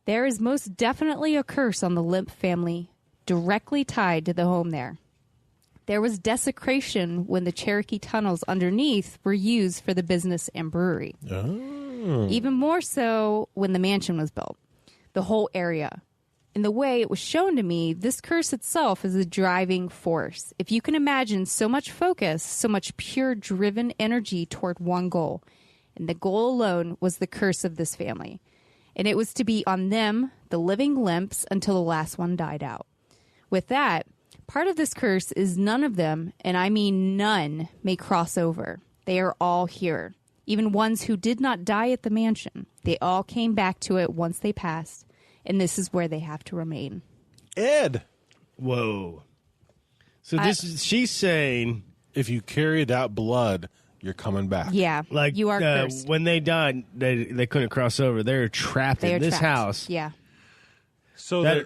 There is most definitely a curse on the Lemp family directly tied to the home there. There was desecration when the Cherokee tunnels underneath were used for the business and brewery. Oh. Even more so when the mansion was built. The whole area. In the way it was shown to me, this curse itself is a driving force. If you can imagine so much focus, so much pure driven energy toward one goal. And the goal alone was the curse of this family. And it was to be on them, the living Lemps, until the last one died out. With that, part of this curse is none of them, and I mean none, may cross over. They are all here. Even ones who did not die at the mansion. They all came back to it once they passed, and this is where they have to remain. Ed. Whoa. So she's saying, if you carried out blood, you're coming back. Yeah, like you are cursed. when they died, they couldn't cross over. They're trapped in this house. Yeah. So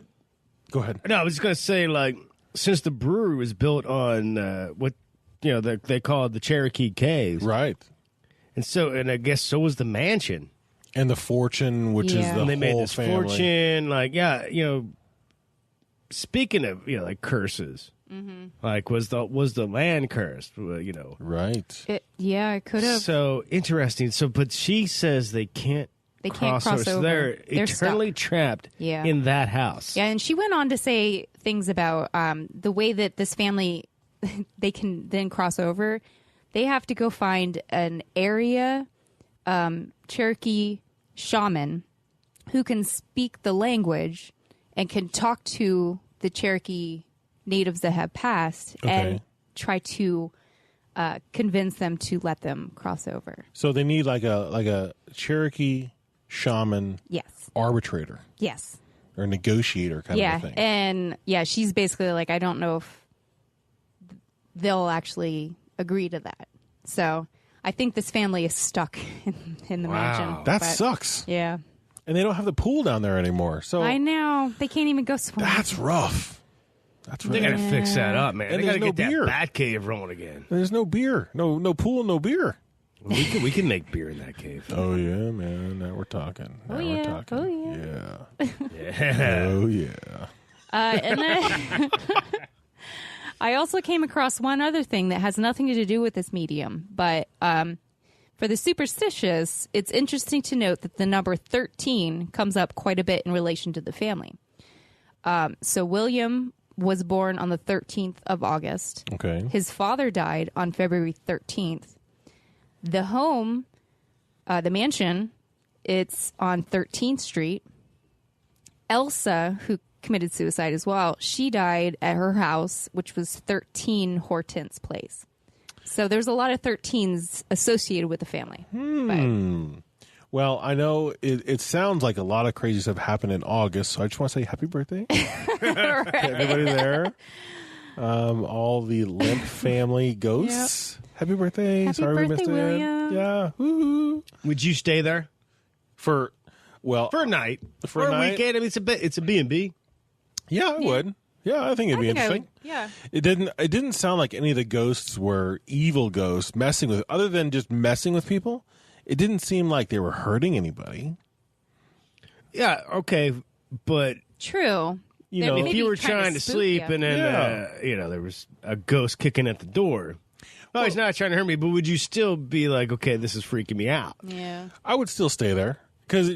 go ahead. No, I was just gonna say, like, since the brewery was built on what they call it the Cherokee Caves, Right. And I guess so was the mansion. And the fortune, which is the And they whole made this family. fortune. Like, speaking of like curses, like was the land cursed? Right. It could have. So interesting. So, but she says they can't. They can't cross So over. they're eternally stuck. trapped Yeah. in that house. Yeah, and she went on to say things about the way that this family, they can then cross over. They have to go find an area Cherokee shaman who can speak the language and can talk to the Cherokee natives that have passed and try to convince them to let them cross over. So they need like a Cherokee shaman arbitrator. Yes. Or negotiator kind of a thing. And she's basically like, I don't know if they'll actually agree to that. So I think this family is stuck in the mansion. That sucks. Yeah. And they don't have the pool down there anymore. So I know. They can't even go swimming. that's rough. That's They got to fix that up, man. And they got to there's get no beer. that bat cave rolling again. There's no beer. No pool, no beer. We can make beer in that cave. Oh, yeah, man. Now we're talking. Now we're talking. Oh, yeah. Yeah. Oh, yeah. And then I also came across one other thing that has nothing to do with this medium. But for the superstitious, it's interesting to note that the number 13 comes up quite a bit in relation to the family. So William was born on the 13th of August. Okay. His father died on February 13th. The home, the mansion, it's on 13th Street. Elsa, who committed suicide as well, she died at her house, which was 13 Hortense Place. So there's a lot of 13s associated with the family. Well, I know it sounds like a lot of crazy stuff happened in August, so I just want to say happy birthday to everybody there. All the Lemp family ghosts. Happy birthday. Happy Sorry we birthday, missed William. it. Yeah. Woo-hoo. Would you stay there For a night? For or a night? weekend? I mean, it's a B&B. Yeah, I would. Yeah, I think it'd be interesting. Yeah. It didn't sound like any of the ghosts were evil ghosts messing with, other than just messing with people. It didn't seem like they were hurting anybody. Yeah, okay, but True. You know, if you were trying to spook sleep you. and then there was a ghost kicking at the door. Well, he's not trying to hurt me, but would you still be like, okay, this is freaking me out? Yeah. I would still stay there. because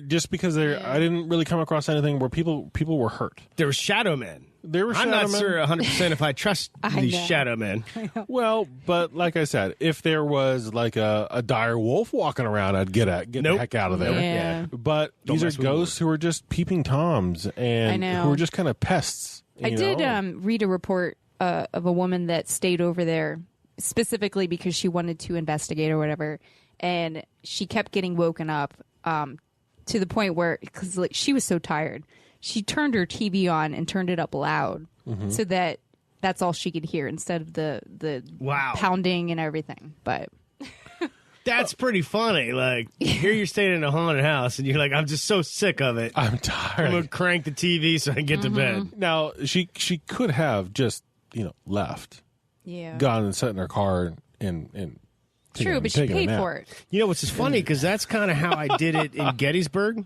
I didn't really come across anything where people were hurt. There were shadow men. I'm not sure 100% if I trust these know. shadow men. Well, but like I said, if there was like a dire wolf walking around, I'd get the Nope. heck out of there. Yeah. But Don't these are mess with ghosts who are just peeping toms and I know. who are just kind of pests. I you did know? read a report of a woman that stayed over there specifically because she wanted to investigate or whatever, and she kept getting woken up to the point where, because like she was so tired, she turned her TV on and turned it up loud so that that's all she could hear instead of the Wow. pounding and everything. But That's pretty funny. Like, here you're staying in a haunted house, and you're like, I'm just so sick of it. I'm I'm tired. going to crank the TV so I can get to bed. Now she could have just left, yeah, gone and sat in her car and true. But she taken a paid nap. for it. You know, what's just funny, because that's kind of how I did it in Gettysburg.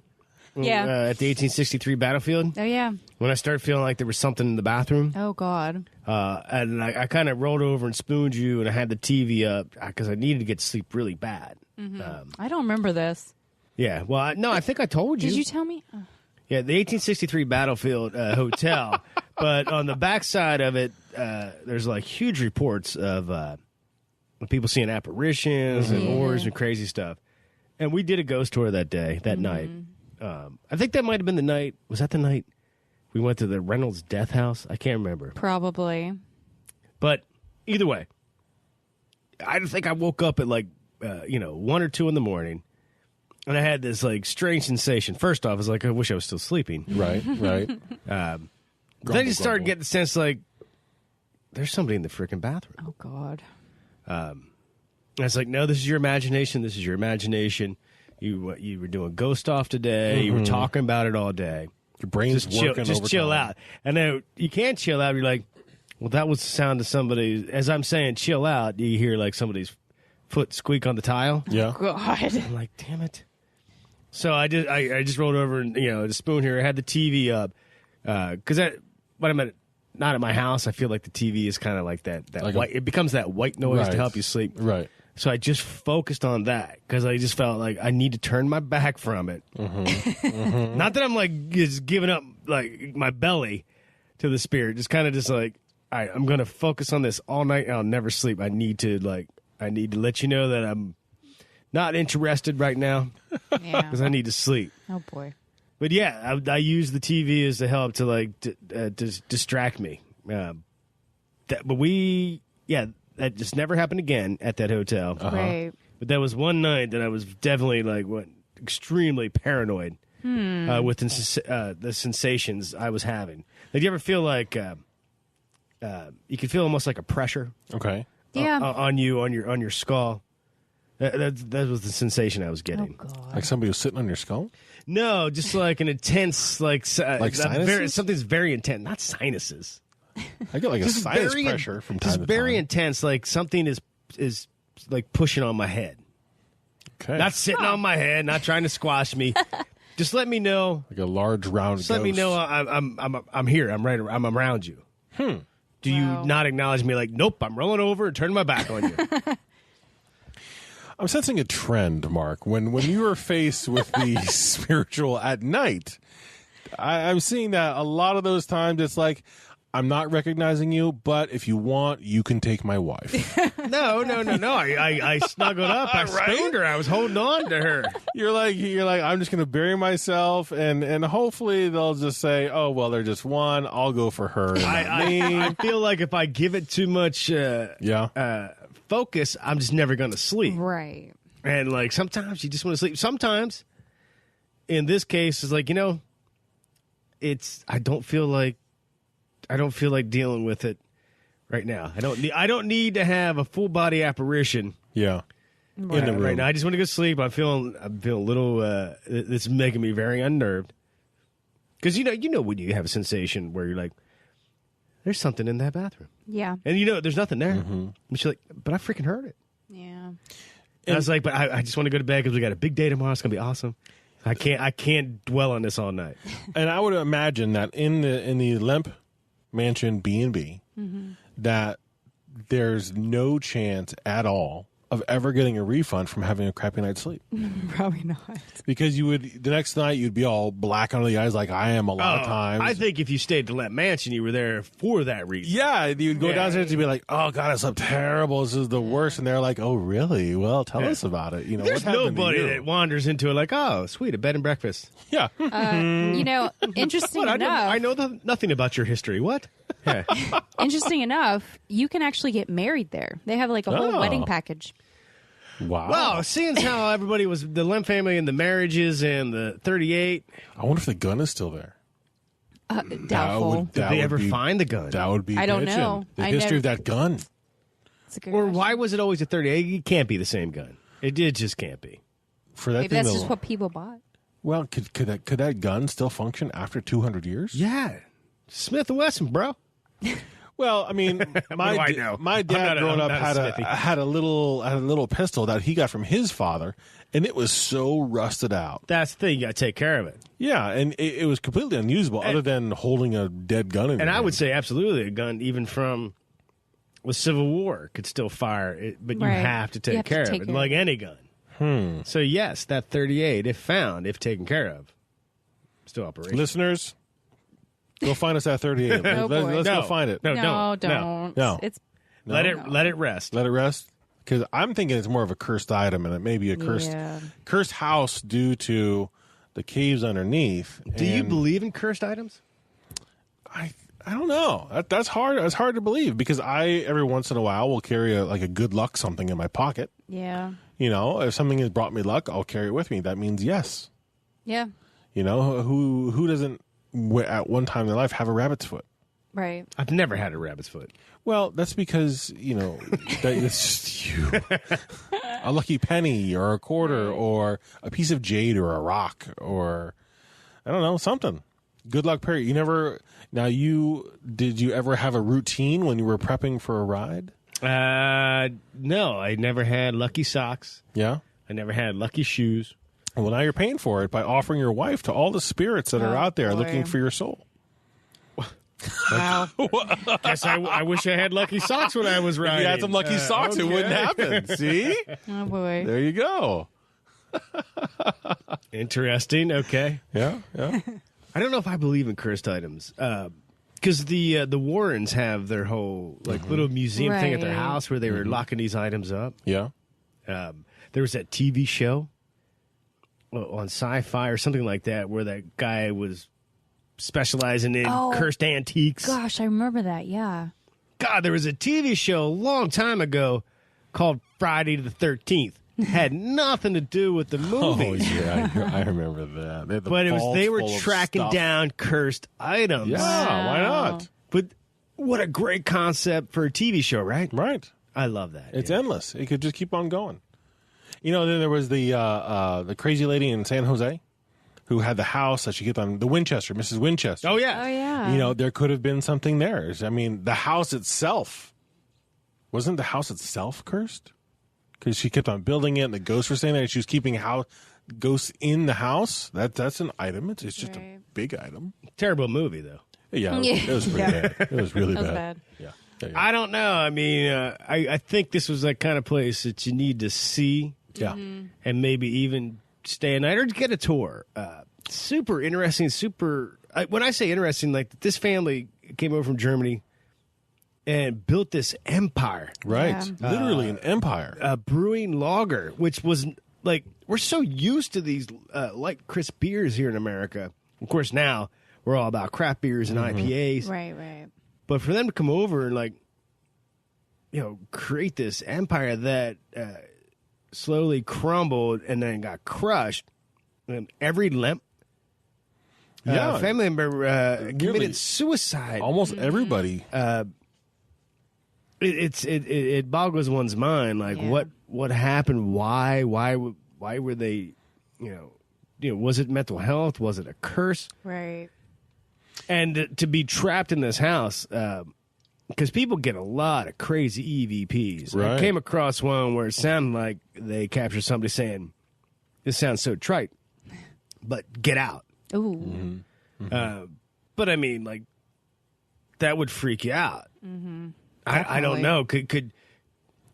Yeah. At the 1863 battlefield. Oh yeah. When I started feeling like there was something in the bathroom. Oh God. And I kind of rolled over and spooned you, and I had the TV up because I needed to get to sleep really bad. I don't remember this. Yeah, well, I think I told you. Did you tell me? Oh. Yeah, the 1863 battlefield hotel. But on the backside of it, there's like huge reports of people seeing apparitions and horrors and crazy stuff. And we did a ghost tour that day, that night. I think that might have been the night. Was that the night we went to the Reynolds Death House? I can't remember. Probably. But either way, I think I woke up at like 1 or 2 in the morning, and I had this like strange sensation. First off, I was like, I wish I was still sleeping. Right. Then I just started getting the sense like there's somebody in the freaking bathroom. Oh God. And I was like, no, this is your imagination. This is your imagination. You were doing ghost off today. You were talking about it all day. Your brain's Just chill, working just chill overtime. out. And then you can't chill out. You're like, well, that was the sound of somebody. As I'm saying, chill out. You hear like somebody's foot squeak on the tile. Yeah. God. I'm like, damn it. So I just rolled over and the spoon here. I had the TV up because when I'm not at my house, I feel like the TV is kind of like that Like white. It becomes that white noise Right. to help you sleep. Right. So I just focused on that because I just felt like I need to turn my back from it. Not that I'm like just giving up like my belly to the spirit. Just kind of just like, all right, I'm going to focus on this all night and I'll never sleep. I need to let you know that I'm not interested right now Yeah. because I need to sleep. Oh boy. But yeah, I use the TV as a help to like distract me. That just never happened again at that hotel. Right. But that was one night that I was definitely like extremely paranoid with the sensations I was having. Did you ever feel like you could feel almost like a pressure Okay. Yeah. on your skull? That was the sensation I was Oh getting. God. Like somebody was sitting on your skull? No, just like an intense Like sinuses? something's very intense, not sinuses. I get like a Just sinus very- pressure from time Just to very time. intense, like something is like pushing on my head. Okay. Not sitting on my head, not trying to squash me. Just let me know. like a large round Just let me know I'm here. I'm right. I'm around you. Do Wow. you not acknowledge me? Like, nope. I'm rolling over and turning my back on you. I'm sensing a trend, Mark. When you are faced with the spiritual at night, I'm seeing that a lot of those times it's like, I'm not recognizing you, but if you want, you can take my wife. No. I snuggled up. I spooned her. I was holding on to her. You're like, I'm just going to bury myself, and hopefully they'll just say, oh, well, they're just one. I'll go for her. And not me. I feel like if I give it too much Yeah. focus, I'm just never going to sleep. Right. And like sometimes you just want to sleep. Sometimes, in this case, it's like I don't feel like dealing with it right now. I don't need to have a full body apparition Yeah. In the room. right now. I just want to go to sleep. I'm feeling a little. It's making me very unnerved. Because you know when you have a sensation where you're like, there's something in that bathroom, Yeah. and there's nothing there. But you're like, but I freaking heard it. Yeah. And I was like, but I just want to go to bed because we got a big day tomorrow. It's gonna be awesome. I can't dwell on this all night. And I would imagine that in the Lemp Mansion B&B, that there's no chance at all of ever getting a refund from having a crappy night's sleep. Probably not. Because you would, the next night, you'd be all black under the eyes like I am a lot of times. I think if you stayed at the Lemp Mansion, you were there for that reason. Yeah, you'd go downstairs and be like, "Oh God, I slept terrible. This is the worst." And they're like, "Oh, really? Well, tell us about it." You know, There's what happened nobody to you? that wanders into it like, "Oh, sweet, a bed and breakfast." Yeah, Interesting What? enough. I know nothing about your history. What? Yeah. Interesting enough, you can actually get married there. They have like a whole Oh. wedding package. wow. Well, seeing how everybody was the Lemp family and the marriages and the 38, I wonder if the gun is still there. Doubtful. did they ever find the gun? That would be. I don't bitchin'. know. The I history never- of that gun. That's a good Or question. why was it always a 38? It can't be the same gun. It just can't be. For that Maybe thing that's to- just what people bought. Well, could that gun still function after 200 years? Yeah. Smith & Wesson, bro. Well, I mean, do I know? my I'm dad not a- growing I'm up not a Smithy. had a little pistol that he got from his father, and it was so rusted out. That's the thing. You got to take care of it. Yeah, and it was completely unusable other than holding a dead gun in And your I would hand. say absolutely a gun, even from the Civil War, could still fire it, but you Right. have to take You have to care take of it, care like of it. any gun. So, yes, that 38, if found, if taken care of, still operational. Listeners, go find us at 38. Oh, boy. Let's No. go find it. No, No, don't. don't. No. It's Let it rest. Let it rest. Because I'm thinking it's more of a cursed item, and it may be a cursed house due to the caves underneath. Do you And believe in cursed items? I don't know. That's hard. That's hard to believe because I every once in a while will carry a good luck something in my pocket. yeah. You know, if something has brought me luck, I'll carry it with me. That means yes. Yeah. You know, who doesn't at one time in their life have a rabbit's foot? Right. I've never had a rabbit's foot. Well, that's because it's just you. A lucky penny or a quarter or a piece of jade or a rock or I don't know, something. Good luck, Perry. Did you ever have a routine when you were prepping for a ride? No, I never had lucky socks. Yeah. I never had lucky shoes. Well, now you're paying for it by offering your wife to all the spirits that are Oh, out there boy. looking for your soul. Wow. Guess I wish I had lucky socks when I was If riding. you had some lucky socks, it wouldn't happen. See? Oh boy. There you go. Interesting. Okay. Yeah, yeah. I don't know if I believe in cursed items. Because the Warrens have their whole little museum thing at their Right. house where they were locking these items up. Yeah. There was that TV show on Sci-Fi or something like that where that guy was specializing in Oh, cursed antiques. Gosh, I remember that. Yeah. God, there was a TV show a long time ago called Friday the 13th. Had nothing to do with the Oh, movies. yeah. I remember that. They had the But they were vault full of tracking stuff. down cursed items. Yeah, why not? But what a great concept for a TV show, right? Right. I love that. It's yeah. endless. It could just keep on going. You know, then there was the crazy lady in San Jose who had the house that she kept on, the Winchester, Mrs. Winchester. Oh, yeah. Oh yeah. You know, there could have been something there. I mean, the house itself, wasn't the house itself cursed? Because she kept on building it and the ghosts were staying there and she was keeping ghosts in the house. That's an item. It's just a Right. big item. Terrible movie, though. Yeah, Yeah. it was pretty Yeah. bad. It was really That was bad. bad. Yeah. Yeah. I don't know. I mean, I think this was that kind of place that you need to see Yeah. and maybe even stay a night or get a tour. Super interesting. When I say interesting, like this family came over from Germany and built this empire, Right. Yeah. Literally an empire. brewing lager, which was like we're so used to these light crisp beers here in America. Of course, now we're all about craft beers and IPAs. Right. Right. But for them to come over and create this empire that slowly crumbled and then got crushed, and every Lemp Yeah. family member Nearly committed suicide. Almost everybody. It boggles one's mind. Like Yeah. what happened? Why were they? Was it mental health? Was it a curse? Right. And to be trapped in this house, because people get a lot of crazy EVPs. I Right. came across one where it sounded like they captured somebody saying, "This sounds so trite, but get out." Ooh. But I mean, like, that would freak you out. I don't Definitely. know. Could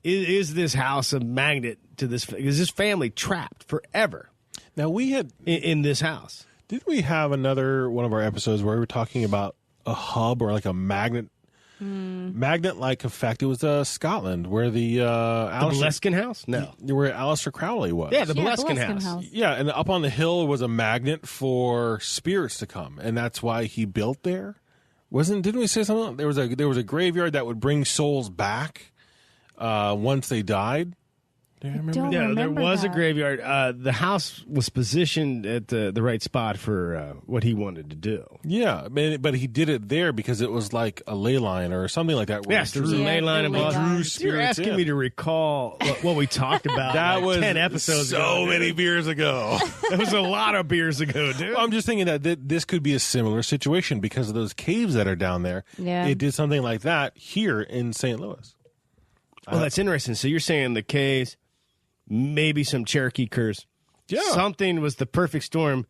is this house a magnet to this? Is this family trapped forever Now, we had, in this house? didn't we have another one of our episodes where we were talking about a hub or like a magnet-like effect? It was Scotland, where the Boleskine house? No. where Aleister Crowley was. Yeah, the Yeah, Boleskine Boleskine house. Yeah, and up on the hill was a magnet for spirits to come, and that's why he built there. Didn't we say something? There was a graveyard that would bring souls back once they died. Do you remember? Don't Yeah, there remember was a that. graveyard. The house was positioned at the right spot for what he wanted to do. Yeah, but he did it there because it was like a ley line or something like that. where Yes, it there was a drew- Yeah, ley line the ley involved. line. You're spirits asking in. me to recall what we talked about That like was 10 episodes ago. so dude. many beers ago. That was a lot of beers ago, dude. I'm just thinking that this could be a similar situation because of those caves that are down there. Yeah. It did something like that here in St. Louis. Well, that's interesting. So you're saying the caves, maybe some Cherokee curse. Yeah. Something was the perfect storm.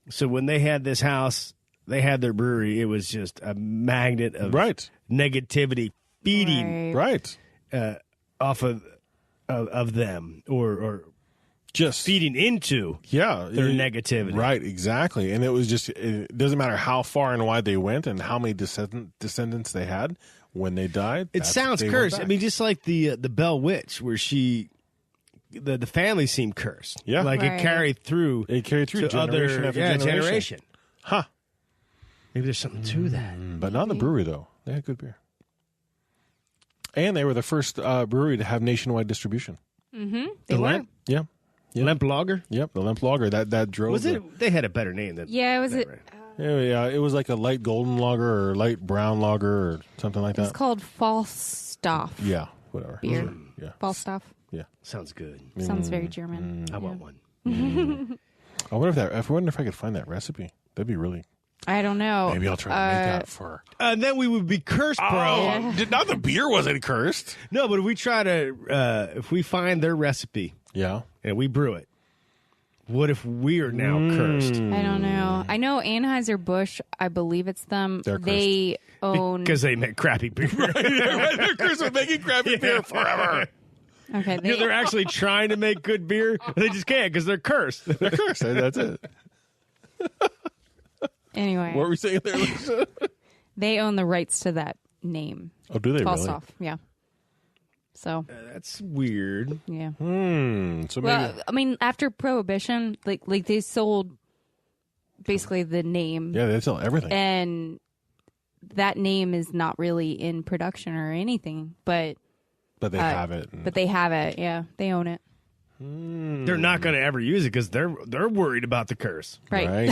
So when they had this house, they had their brewery. It was just a magnet of Right. negativity feeding Right. Right. off of them or Just feeding into yeah, their negativity. Right, exactly. And it was just, it doesn't matter how far and wide they went and how many descendants they had when they died. It sounds they went cursed. I back. mean, just like the Bell Witch, where the family seemed cursed. Yeah. Like it Right. carried through. It carried through to generation other after generation. generation. Huh. Maybe there's something to that. But not in the brewery, though. They had good beer. And they were the first brewery to have nationwide distribution. Mm-hmm. The They were. Lemp, Yeah. Lemp Lager. Yep, the Lemp Lager. That drove Was the- it? They had a better name than. Yeah, it was. that, It right? Yeah, it was like a light golden lager or light brown lager or something like was that. called Falstaff. Yeah, whatever. Beer. Yeah. Falstaff. Yeah. Sounds good. Sounds very German. I want one. I wonder if I could find that recipe. That'd be really. I don't know. Maybe I'll try to make that for. And then we would be cursed, bro. Yeah. Not the beer wasn't cursed. No, but if we try to, if we find their recipe Yeah. and we brew it, what if we are now cursed? I don't know. I know Anheuser-Busch, I believe it's them. They're cursed. They own. Because they make crappy beer. They're cursed with making crappy beer forever. Okay, You know, they're actually trying to make good beer. They just can't because they're cursed. They're cursed. That's it. anyway, What were we saying there, Lisa? they own the rights to that name. Oh, do they really? Falstaff, yeah. So, That's weird. yeah. So maybe. Well, I mean, after Prohibition, like they sold basically the name, Yeah, they sell everything. and that name is not really in production or anything, but But they have it. but they have it. Yeah, they own it. They're not going to ever use it because they're worried about the curse. Right.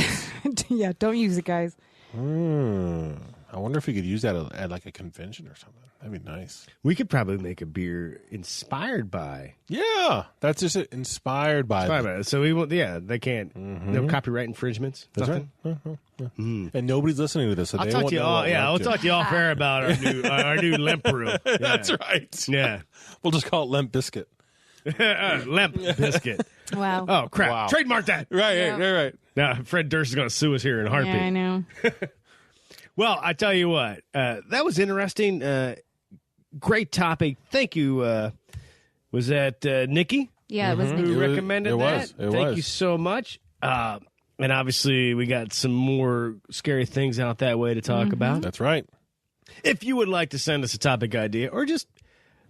Yeah, don't use it, guys. I wonder if we could use that at like a convention or something. That'd be nice. We could probably make a beer inspired by. Yeah, that's just it. Inspired by. So we won't. Yeah, they can't. No copyright infringements. That's nothing. right. And nobody's listening to this, so I'll they talk won't to you know all. what Yeah, we're I'll up to. talk to you all fair about our new Lemp brew. Yeah. That's right. Yeah, We'll just call it Lemp Biscuit. Lemp biscuit. Wow. Oh crap! Wow. Trademark that. Right. Now Fred Durst is going to sue us here in a heartbeat. Yeah, I know. Well, I tell you what, that was interesting. Great topic. Thank you. Was that Nikki Yeah, it was. who It was- recommended it that? was. It Thank was. you so much. And obviously, we got some more scary things out that way to talk about. That's right. If you would like to send us a topic idea or just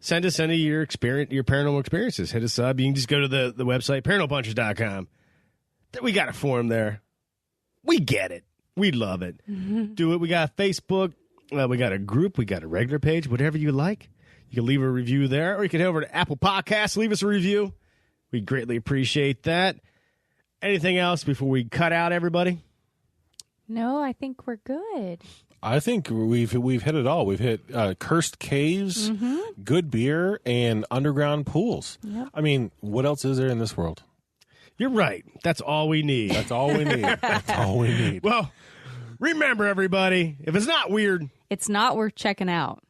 send us any of your experience, your paranormal experiences, hit us up. You can just go to the website, paranormalpunchers.com. We got a forum there. We get it. We love it. Do it. We got Facebook. We got a group. We got a regular page. Whatever you like. You can leave a review there, or you can head over to Apple Podcasts, leave us a review. We greatly appreciate that. Anything else before we cut out, everybody? No, I think we're good. I think we've hit it all. We've hit cursed caves, good beer, and underground pools. Yep. I mean, what else is there in this world? You're right. That's all we need. That's all we need. That's all we need. Well, remember, everybody, if it's not weird, It's not worth checking out.